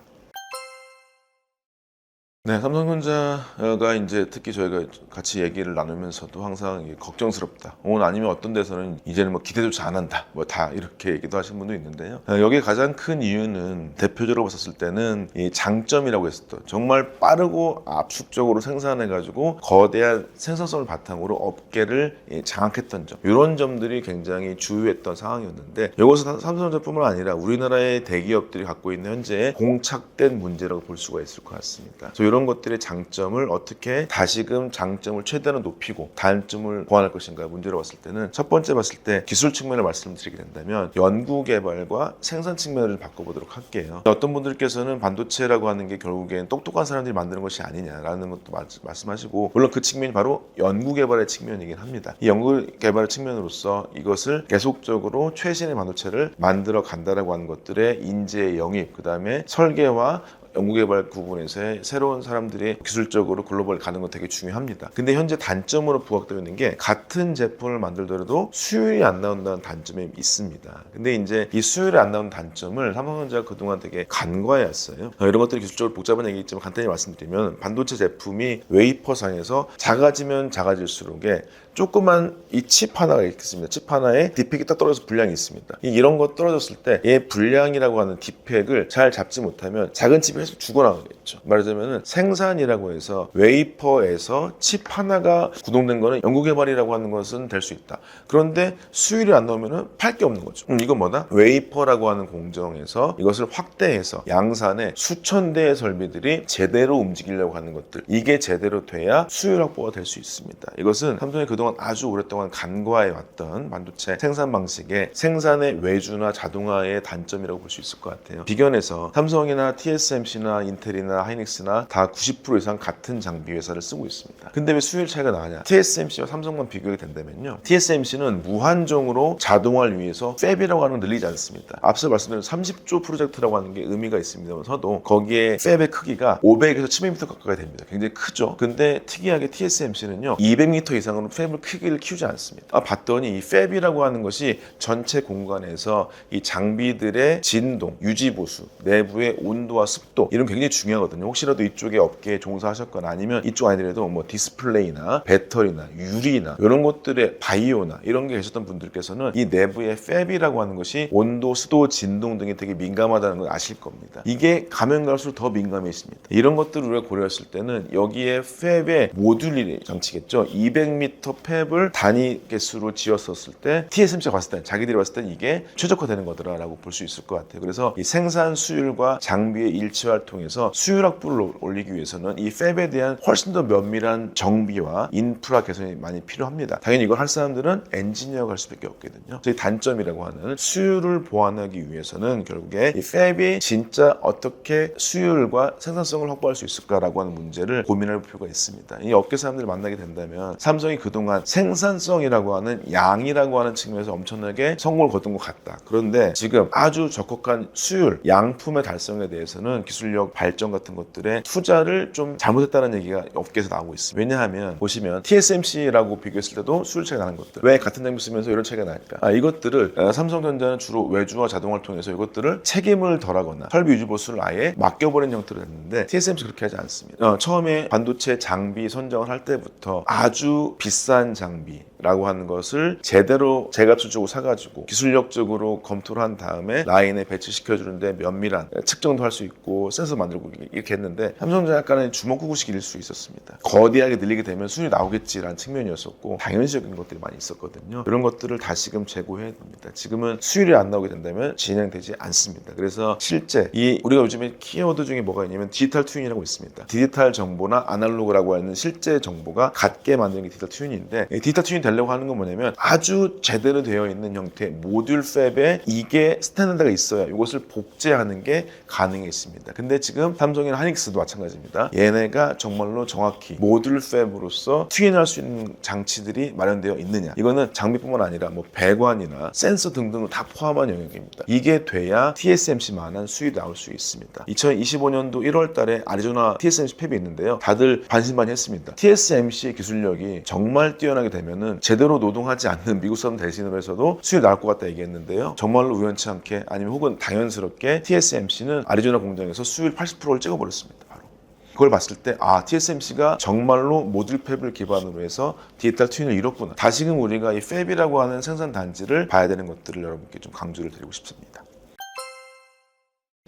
Speaker 1: 네, 삼성전자가 이제 특히 저희가 같이 얘기를 나누면서도 항상 걱정스럽다. 오늘 아니면 어떤 데서는 이제는 뭐 기대조차 안 한다. 뭐 다 이렇게 얘기도 하시는 분도 있는데요. 여기에 가장 큰 이유는 대표적으로 봤었을 때는 이 장점이라고 했었던 정말 빠르고 압축적으로 생산해가지고 거대한 생산성을 바탕으로 업계를 장악했던 점. 이런 점들이 굉장히 주요했던 상황이었는데 이것은 삼성전자뿐만 아니라 우리나라의 대기업들이 갖고 있는 현재 공착된 문제라고 볼 수가 있을 것 같습니다. 이런 것들의 장점을 어떻게 다시금 장점을 최대한 높이고 단점을 보완할 것인가 문제로 봤을 때는 첫 번째 봤을 때 기술 측면을 말씀드리게 된다면 연구개발과 생산 측면을 바꿔보도록 할게요. 어떤 분들께서는 반도체라고 하는 게 결국엔 똑똑한 사람들이 만드는 것이 아니냐라는 것도 말씀하시고 물론 그 측면이 바로 연구개발의 측면이긴 합니다. 이 연구개발의 측면으로서 이것을 계속적으로 최신의 반도체를 만들어 간다라고 하는 것들의 인재 영입 그 다음에 설계와 연구개발 부분에서의 새로운 사람들이 기술적으로 글로벌 가는 건 되게 중요합니다. 근데 현재 단점으로 부각되어 있는 게 같은 제품을 만들더라도 수율이 안 나온다는 단점이 있습니다. 근데 이제 이 수율이 안 나오는 단점을 삼성전자가 그동안 되게 간과해왔어요. 이런 것들이 기술적으로 복잡한 얘기있지만 간단히 말씀드리면 반도체 제품이 웨이퍼상에서 작아지면 작아질수록에 조그만 이 칩 하나가 있겠습니다. 칩 하나에 디펙이 딱 떨어져서 불량이 있습니다. 이런 거 떨어졌을 때 이 불량이라고 하는 디펙을 잘 잡지 못하면 작은 칩이 계속 죽어나가겠죠. 말하자면 생산이라고 해서 웨이퍼에서 칩 하나가 구동된 거는 연구개발이라고 하는 것은 될 수 있다. 그런데 수율이 안 나오면 팔 게 없는 거죠. 이건 뭐다? 웨이퍼라고 하는 공정에서 이것을 확대해서 양산에 수천 대의 설비들이 제대로 움직이려고 하는 것들 이게 제대로 돼야 수율 확보가 될 수 있습니다. 이것은 삼성이 그동안 아주 오랫동안 간과해왔던 반도체 생산 방식의 생산의 외주나 자동화의 단점이라고 볼 수 있을 것 같아요. 비견해서 삼성이나 TSMC나 인텔이나 하이닉스나 다 90% 이상 같은 장비 회사를 쓰고 있습니다. 근데 왜 수율 차이가 나냐? TSMC와 삼성만 비교가 된다면요. TSMC는 무한정으로 자동화를 위해서 팹이라고 하는 걸 늘리지 않습니다. 앞서 말씀드린 30조 프로젝트라고 하는 게 의미가 있습니다만서도 거기에 팹의 크기가 500에서 700m 가까이 됩니다. 굉장히 크죠. 근데 특이하게 TSMC는요. 200m 이상으로 팹을 크기를 키우지 않습니다. 봤더니 이 팹이라고 하는 것이 전체 공간에서 이 장비들의 진동, 유지보수, 내부의 온도와 습도 이런 굉장히 중요하거든요. 혹시라도 이쪽에 업계에 종사하셨거나 아니면 이쪽 아니더라도 뭐 디스플레이나 배터리나 유리나 이런 것들의 바이오나 이런 게 계셨던 분들께서는 이 내부의 팹이라고 하는 것이 온도, 습도, 진동 등이 되게 민감하다는 걸 아실 겁니다. 이게 가면 갈수록 더 민감해집니다. 이런 것들을 우리가 고려했을 때는 여기에 팹의 모듈 장치겠죠. 200m 팹을 단위 개수로 지었었을 때 TSMC가 봤을 때 자기들이 봤을 때 이게 최적화되는 거더라라고 볼 수 있을 것 같아요. 그래서 이 생산 수율과 장비의 일치화를 통해서 수율 확보를 올리기 위해서는 이 팹에 대한 훨씬 더 면밀한 정비와 인프라 개선이 많이 필요합니다. 당연히 이걸 할 사람들은 엔지니어가 할 수밖에 없거든요. 저희 단점이라고 하는 수율을 보완하기 위해서는 결국에 이 팹이 진짜 어떻게 수율과 생산성을 확보할 수 있을까라고 하는 문제를 고민할 필요가 있습니다. 이 업계 사람들을 만나게 된다면 삼성이 그동안 생산성이라고 하는 양이라고 하는 측면에서 엄청나게 성공을 거둔 것 같다. 그런데 지금 아주 적극한 수율, 양품의 달성에 대해서는 기술력 발전 같은 것들에 투자를 좀 잘못했다는 얘기가 업계에서 나오고 있습니다. 왜냐하면 보시면 TSMC라고 비교했을 때도 수율 차이가 나는 것들 왜 같은 장비 쓰면서 이런 차이가 날까? 이것들을 삼성전자는 주로 외주와 자동화를 통해서 이것들을 책임을 덜하거나 설비 유지 보수를 아예 맡겨버린 형태로 했는데 TSMC 그렇게 하지 않습니다. 처음에 반도체 장비 선정을 할 때부터 아주 비싼 장비라고 하는 것을 제대로 제값을 주고 사가지고 기술력적으로 검토를 한 다음에 라인에 배치시켜주는데 면밀한 측정도 할 수 있고 센서 만들고 이렇게 했는데 삼성전자 약간의 주먹구구식일 수 있었습니다. 거대하게 늘리게 되면 수율이 나오겠지라는 측면이었었고 당연시적인 것들이 많이 있었거든요. 이런 것들을 다시금 재고해야 됩니다. 지금은 수율이 안 나오게 된다면 진행되지 않습니다. 그래서 실제 우리가 요즘에 키워드 중에 뭐가 있냐면 디지털 튜닝이라고 있습니다. 디지털 정보나 아날로그라고 하는 실제 정보가 같게 만드는 게 디지털 튜닝인데 디지털 튜닝 되려고 하는 건 뭐냐면 아주 제대로 되어 있는 형태 모듈 팹에 이게 스탠다드가 있어야 이것을 복제하는 게 가능했습니다. 근데 지금 삼성이나 하이닉스도 마찬가지입니다. 얘네가 정말로 정확히 모듈 팹으로서 트윈할 수 있는 장치들이 마련되어 있느냐. 이거는 장비뿐만 아니라 뭐 배관이나 센서 등등을 다 포함한 영역입니다. 이게 돼야 TSMC만한 수익이 나올 수 있습니다. 2025년도 1월 달에 아리조나 TSMC 팹이 있는데요. 다들 반신반의했습니다. TSMC의 기술력이 정말 뛰어나게 되면은 제대로 노동하지 않는 미국 사람 대신으로 해서도 수익이 나올 것 같다 얘기했는데요. 정말로 우연치 않게 아니면 혹은 당연스럽게 TSMC는 아리조나 공장에서 수익 80%를 찍어버렸습니다. 바로. 그걸 봤을 때 TSMC가 정말로 모듈 팹을 기반으로 해서 디지털 트윈을 이뤘구나. 다시금 우리가 이 팹이라고 하는 생산 단지를 봐야 되는 것들을 여러분께 좀 강조를 드리고 싶습니다.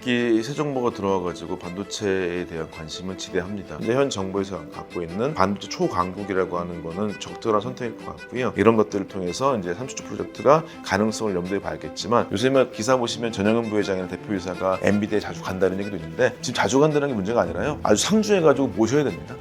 Speaker 1: 이 새 정보가 들어와가지고 반도체에 대한 관심은 지대합니다. 이제 현 정부에서 갖고 있는 반도체 초강국이라고 하는 거는 적절한 선택일 것 같고요. 이런 것들을 통해서 이제 30조 프로젝트가 가능성을 염두에 봐야겠지만 요즘에 기사 보시면 전영은 부회장이나 대표이사가 엔비디아에 자주 간다는 얘기도 있는데 지금 자주 간다는 게 문제가 아니라요. 아주 상주해가지고 모셔야 됩니다.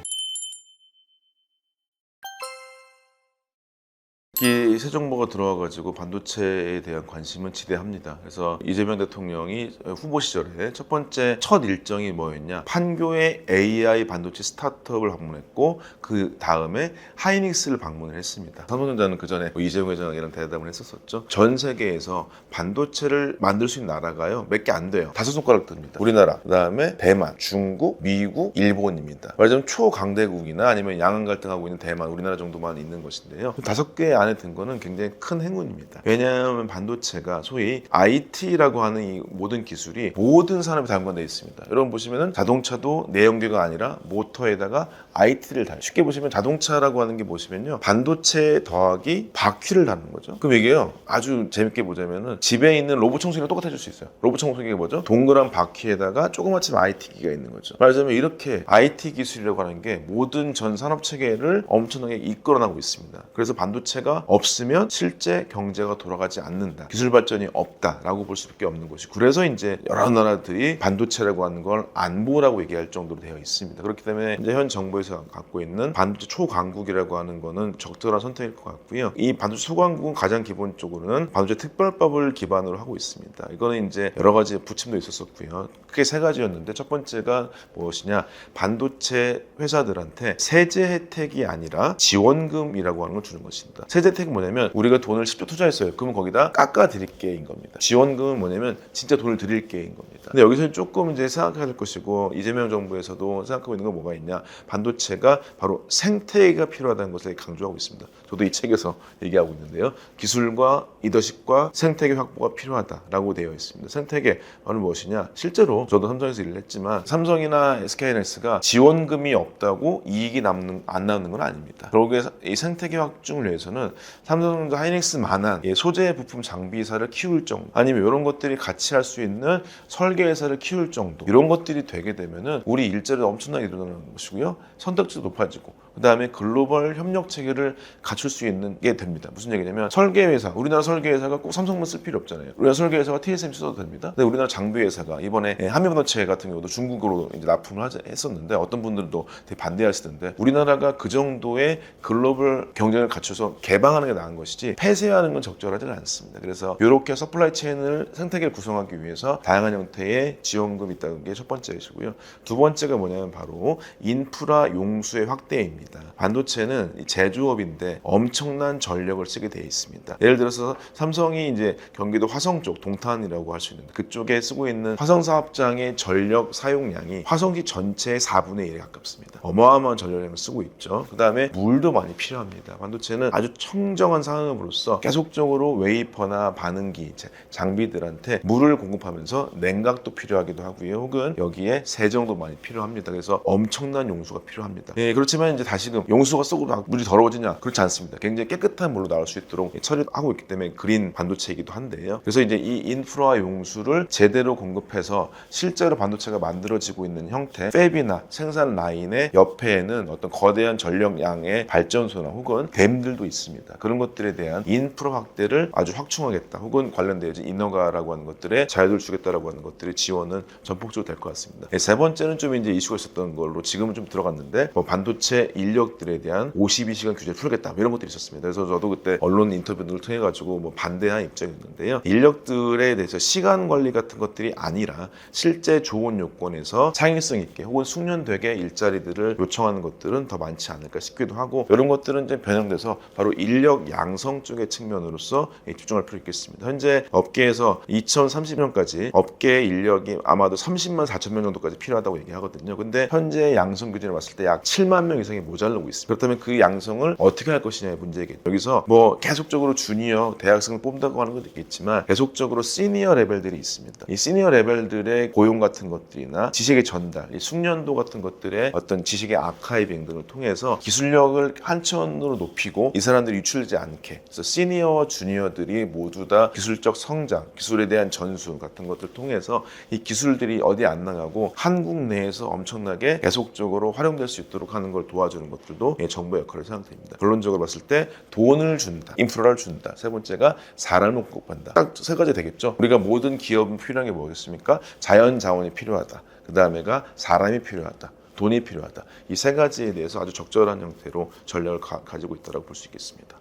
Speaker 1: 이 새 정보가 들어와가지고 반도체에 대한 관심은 지대합니다. 그래서 이재명 대통령이 후보 시절에 첫 일정이 뭐였냐? 판교의 AI 반도체 스타트업을 방문했고 그 다음에 하이닉스를 방문을 했습니다. 삼성전자는 그 전에 이재명 회장이랑 대담을 했었죠. 전 세계에서 반도체를 만들 수 있는 나라가요 몇 개 안 돼요. 5손가락 듭니다. 우리나라, 그 다음에 대만, 중국, 미국, 일본입니다. 말하자면 초강대국이나 아니면 양안 갈등하고 있는 대만, 우리나라 정도만 있는 것인데요. 5개 안에 든 거는 굉장히 큰 행운입니다. 왜냐하면 반도체가 소위 IT라고 하는 이 모든 기술이 모든 산업에 다 연관되어 있습니다. 여러분 보시면은 자동차도 내연기가 아니라 모터에다가 IT를 달아요. 쉽게 보시면 자동차라고 하는 게 보시면요, 반도체 더하기 바퀴를 다는 거죠. 그럼 이게요, 아주 재밌게 보자면은 집에 있는 로봇 청소기랑 똑같아질 수 있어요. 로봇 청소기가 뭐죠? 동그란 바퀴에다가 조그맣지만 IT기가 있는 거죠. 말하자면 이렇게 IT 기술이라고 하는 게 모든 전 산업 체계를 엄청나게 이끌어나고 있습니다. 그래서 반도체가 없으면 실제 경제가 돌아가지 않는다. 기술 발전이 없다라고 볼 수밖에 없는 것이고, 그래서 이제 여러 나라들이 반도체라고 하는 걸 안보라고 얘기할 정도로 되어 있습니다. 그렇기 때문에 이제 현 정부에서 갖고 있는 반도체 초강국이라고 하는 거는 적절한 선택일 것 같고요. 이 반도체 초강국은 가장 기본적으로는 반도체 특별법을 기반으로 하고 있습니다. 이거는 이제 여러 가지 부침도 있었었고요. 크게 3가지였는데 첫 번째가 무엇이냐? 반도체 회사들한테 세제 혜택이 아니라 지원금이라고 하는 걸 주는 것입니다. 세제 혜택은 뭐냐면 우리가 돈을 10조 투자했어요. 그러면 거기다 깎아드릴게인 겁니다. 지원금은 뭐냐면 진짜 돈을 드릴게인 겁니다. 근데 여기서 조금 이제 생각해야 될 것이고, 이재명 정부에서도 생각하고 있는 건 뭐가 있냐? 반도체가 바로 생태계가 필요하다는 것을 강조하고 있습니다. 저도 이 책에서 얘기하고 있는데요. 기술과 리더십과 생태계 확보가 필요하다라고 되어 있습니다. 생태계는 무엇이냐? 실제로 저도 삼성에서 일을 했지만 삼성이나 SK하이닉스가 지원금이 없다고 이익이 안 나오는 건 아닙니다. 그러기에 이 생태계 확충을 위해서는 삼성전자 하이닉스만한 소재 부품 장비사를 키울 정도, 아니면 이런 것들이 같이 할 수 있는 설계 회사를 키울 정도, 이런 것들이 되게 되면은 우리 일자리가 엄청나게 늘어나는 것이고요. 선택지도 높아지고, 그 다음에 글로벌 협력 체계를 갖출 수 있는 게 됩니다. 무슨 얘기냐면 설계 회사, 우리나라 설계 회사가 꼭 삼성만 쓸 필요 없잖아요. 우리나라 설계 회사가 TSMC 써도 됩니다. 근데 우리나라 장비 회사가 이번에 한미반도체 같은 경우도 중국으로 이제 납품을 했었는데 어떤 분들도 되게 반대하시던데, 우리나라가 그 정도의 글로벌 경쟁을 갖춰서 개방하는 게 나은 것이지 폐쇄하는 건 적절하지는 않습니다. 그래서 이렇게 서플라이 체인을 생태계를 구성하기 위해서 다양한 형태의 지원금이 있다는 게 첫 번째이시고요. 두 번째가 뭐냐면 바로 인프라 용수의 확대입니다. 반도체는 제조업인데 엄청난 전력을 쓰게 되어 있습니다. 예를 들어서 삼성이 이제 경기도 화성 쪽, 동탄이라고 할 수 있는데 그쪽에 쓰고 있는 화성 사업장의 전력 사용량이 화성시 전체의 4분의 1에 가깝습니다. 어마어마한 전력량을 쓰고 있죠. 그 다음에 물도 많이 필요합니다. 반도체는 아주 청정한 상업으로서 계속적으로 웨이퍼나 반응기 장비들한테 물을 공급하면서 냉각도 필요하기도 하고요. 혹은 여기에 세정도 많이 필요합니다. 그래서 엄청난 용수가 필요합니다. 그렇지만 이제 다시금 용수가 썩고 물이 더러워지냐? 그렇지 않습니다. 굉장히 깨끗한 물로 나올 수 있도록 처리하고 있기 때문에 그린 반도체이기도 한데요. 그래서 이제 이 인프라 용수를 제대로 공급해서 실제로 반도체가 만들어지고 있는 형태, 팹이나 생산 라인의 옆에는 어떤 거대한 전력량의 발전소나 혹은 댐들도 있습니다. 있습니다. 그런 것들에 대한 인프라 확대를 아주 확충하겠다, 혹은 관련되어 있는 인허가라고 하는 것들에 자유를 주겠다라고 하는 것들의 지원은 전폭적으로 될 것 같습니다. 세 번째는 좀 이제 이슈가 있었던 걸로 지금은 좀 들어갔는데, 반도체 인력들에 대한 52시간 규제를 풀겠다, 이런 것들이 있었습니다. 그래서 저도 그때 언론 인터뷰를 통해 가지고 반대한 입장이었는데요. 인력들에 대해서 시간 관리 같은 것들이 아니라 실제 좋은 요건에서 창의성 있게 혹은 숙련되게 일자리들을 요청하는 것들은 더 많지 않을까 싶기도 하고, 이런 것들은 이제 변형돼서 바로 인력 양성 쪽의 측면으로서 집중할 필요 있겠습니다. 현재 업계에서 2030년까지 업계의 인력이 아마도 30만 4천 명 정도까지 필요하다고 얘기하거든요. 근데 현재 양성 기준을 봤을 때 약 7만 명 이상이 모자라고 있습니다. 그렇다면 그 양성을 어떻게 할 것이냐의 문제겠죠. 여기서 계속적으로 주니어 대학생을 뽑는다고 하는 것도 있겠지만, 계속적으로 시니어 레벨들이 있습니다. 이 시니어 레벨들의 고용 같은 것들이나 지식의 전달, 이 숙련도 같은 것들의 어떤 지식의 아카이빙 등을 통해서 기술력을 한층으로 높이고 이 사람들이 유출되지 않게, 그래서 시니어와 주니어들이 모두 다 기술적 성장, 기술에 대한 전수 같은 것들을 통해서 이 기술들이 어디 안 나가고 한국 내에서 엄청나게 계속적으로 활용될 수 있도록 하는 걸 도와주는 것들도 정부의 역할을 생각됩니다. 결론적으로 봤을 때 돈을 준다, 인프라를 준다, 세 번째가 사람을 공급한다. 딱 세 가지 되겠죠. 우리가 모든 기업은 필요한 게 뭐겠습니까? 자연 자원이 필요하다, 그 다음에가 사람이 필요하다, 돈이 필요하다. 이 세 가지에 대해서 아주 적절한 형태로 전략을 가지고 있다고 볼 수 있겠습니다.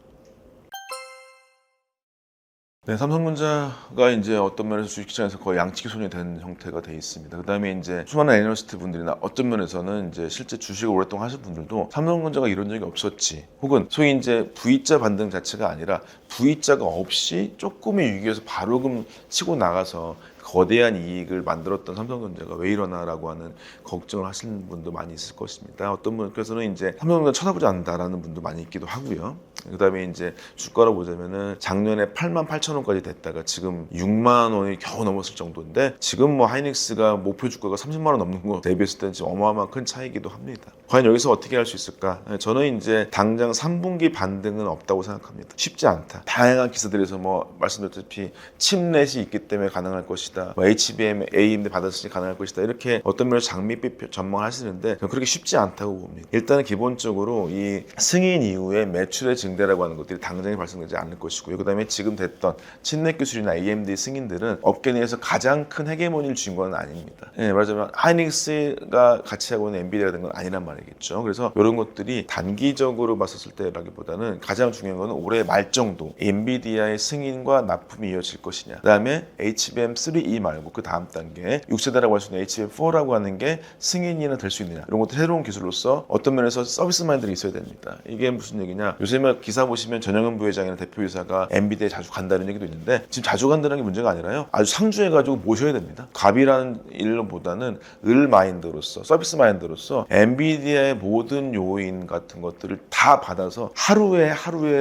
Speaker 1: 네, 삼성전자가 이제 어떤 면에서 주식시장에서 거의 양치기 손이 된 형태가 돼 있습니다. 그 다음에 이제 수많은 애널리스트 분들이나 어떤 면에서는 이제 실제 주식을 오랫동안 하신 분들도 삼성전자가 이런 적이 없었지, 혹은 소위 이제 V자 반등 자체가 아니라 V자가 없이 조금의 위기에서 바로 치고 나가서 거대한 이익을 만들었던 삼성전자가 왜 이러나라고 하는 걱정을 하시는 분도 많이 있을 것입니다. 어떤 분께서는 이제 삼성전자 쳐다보지 않는다라는 분도 많이 있기도 하고요. 그 다음에 이제 주가로 보자면은 작년에 88,000원까지 됐다가 지금 6만 원이 겨우 넘었을 정도인데, 지금 하이닉스가 목표 주가가 30만 원 넘는 거 대비했을 때는 지금 어마어마한 큰 차이기도 합니다. 과연 여기서 어떻게 할 수 있을까? 저는 이제 당장 3분기 반등은 없다고 생각합니다. 쉽지 않다. 다양한 기사들에서 말씀드렸다시피 칩넷이 있기 때문에 가능할 것이다, HBM, AMD 받았으니 가능할 것이다, 이렇게 어떤 면에서 장밋빛 전망을 하시는데 저는 그렇게 쉽지 않다고 봅니다. 일단은 기본적으로 이 승인 이후에 매출의 증대라고 하는 것들이 당장에 발생되지 않을 것이고요. 그 다음에 지금 됐던 칩넷 기술이나 AMD 승인들은 업계 내에서 가장 큰 헤게모니를 쥔 건 아닙니다. 말하자면 하이닉스가 같이 하고 있는 엔비디아가 된 건 아니란 말이겠죠. 그래서 이런 것들이 단기적으로 봤었을 때라기보다는 가장 중요한 건 올해 말 정도 엔비디아의 승인과 납품이 이어질 것이냐, 그 다음에 HBM3E 말고 그 다음 단계 6세대라고 할 수 있는 HBM4라고 하는 게 승인이나 될 수 있느냐, 이런 것도 새로운 기술로서 어떤 면에서 서비스 마인드가 있어야 됩니다. 이게 무슨 얘기냐, 요새 기사 보시면 전영은 부회장이나 대표이사가 엔비디아에 자주 간다는 얘기도 있는데, 지금 자주 간다는 게 문제가 아니라요, 아주 상주해가지고 모셔야 됩니다. 갑이라는 일보다는 을 마인드로서, 서비스 마인드로서 엔비디아의 모든 요인 같은 것들을 다 받아서 하루에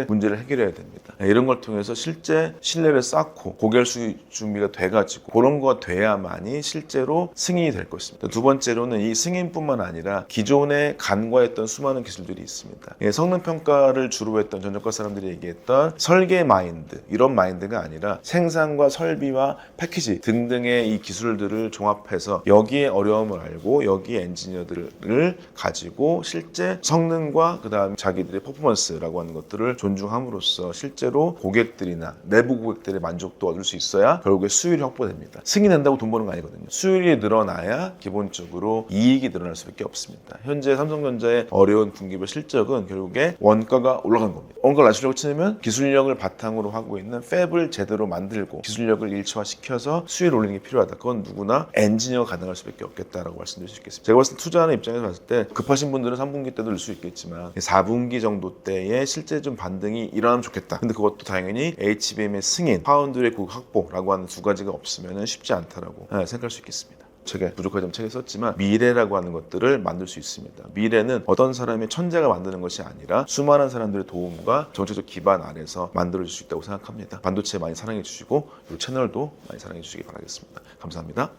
Speaker 1: 문제를 해결해야 됩니다. 이런 걸 통해서 실제 신뢰를 쌓고 고결 준비가 돼가지고 그런 거 돼야만이 실제로 승인이 될 것입니다. 두 번째로는 이 승인뿐만 아니라 기존에 간과했던 수많은 기술들이 있습니다. 성능 평가를 주로 했던 전작가 사람들이 얘기했던 설계 마인드, 이런 마인드가 아니라 생산과 설비와 패키지 등등의 이 기술들을 종합해서 여기에 어려움을 알고 여기에 엔지니어들을 가지고 실제 성능과 그 다음 자기들의 퍼포먼스라고 하는 것들을 존중함으로써 실제로 고객들이나 내부 고객들의 만족도 얻을 수 있어야 결국에 수율이 확보됩니다. 승인한다고 돈 버는 거 아니거든요. 수율이 늘어나야 기본적으로 이익이 늘어날 수밖에 없습니다. 현재 삼성전자의 어려운 분기별 실적은 결국에 원가가 올라간 겁니다. 원가를 낮추려고 치면 기술력을 바탕으로 하고 있는 팹을 제대로 만들고 기술력을 일치화시켜서 수율을 올리는 게 필요하다. 그건 누구나 엔지니어가 가능할 수밖에 없겠다라고 말씀드릴 수 있겠습니다. 제가 봤을 때 투자하는 입장에서 봤을 때 급하신 분들은 3분기 때도 늘 수 있겠지만 4분기 정도 때에 실제 좀 반등이 일어나면 좋겠다. 근데 그것도 당연히 HBM의 승인, 파운드의 고객 확보라고 하는 두 가지가 없으면 쉽지 않다라고 생각할 수 있겠습니다. 책에 부족하다면 책에 썼지만 미래라고 하는 것들을 만들 수 있습니다. 미래는 어떤 사람의 천재가 만드는 것이 아니라 수많은 사람들의 도움과 정책적 기반 아래서 만들어질 수 있다고 생각합니다. 반도체 많이 사랑해 주시고 이 채널도 많이 사랑해 주시기 바라겠습니다. 감사합니다.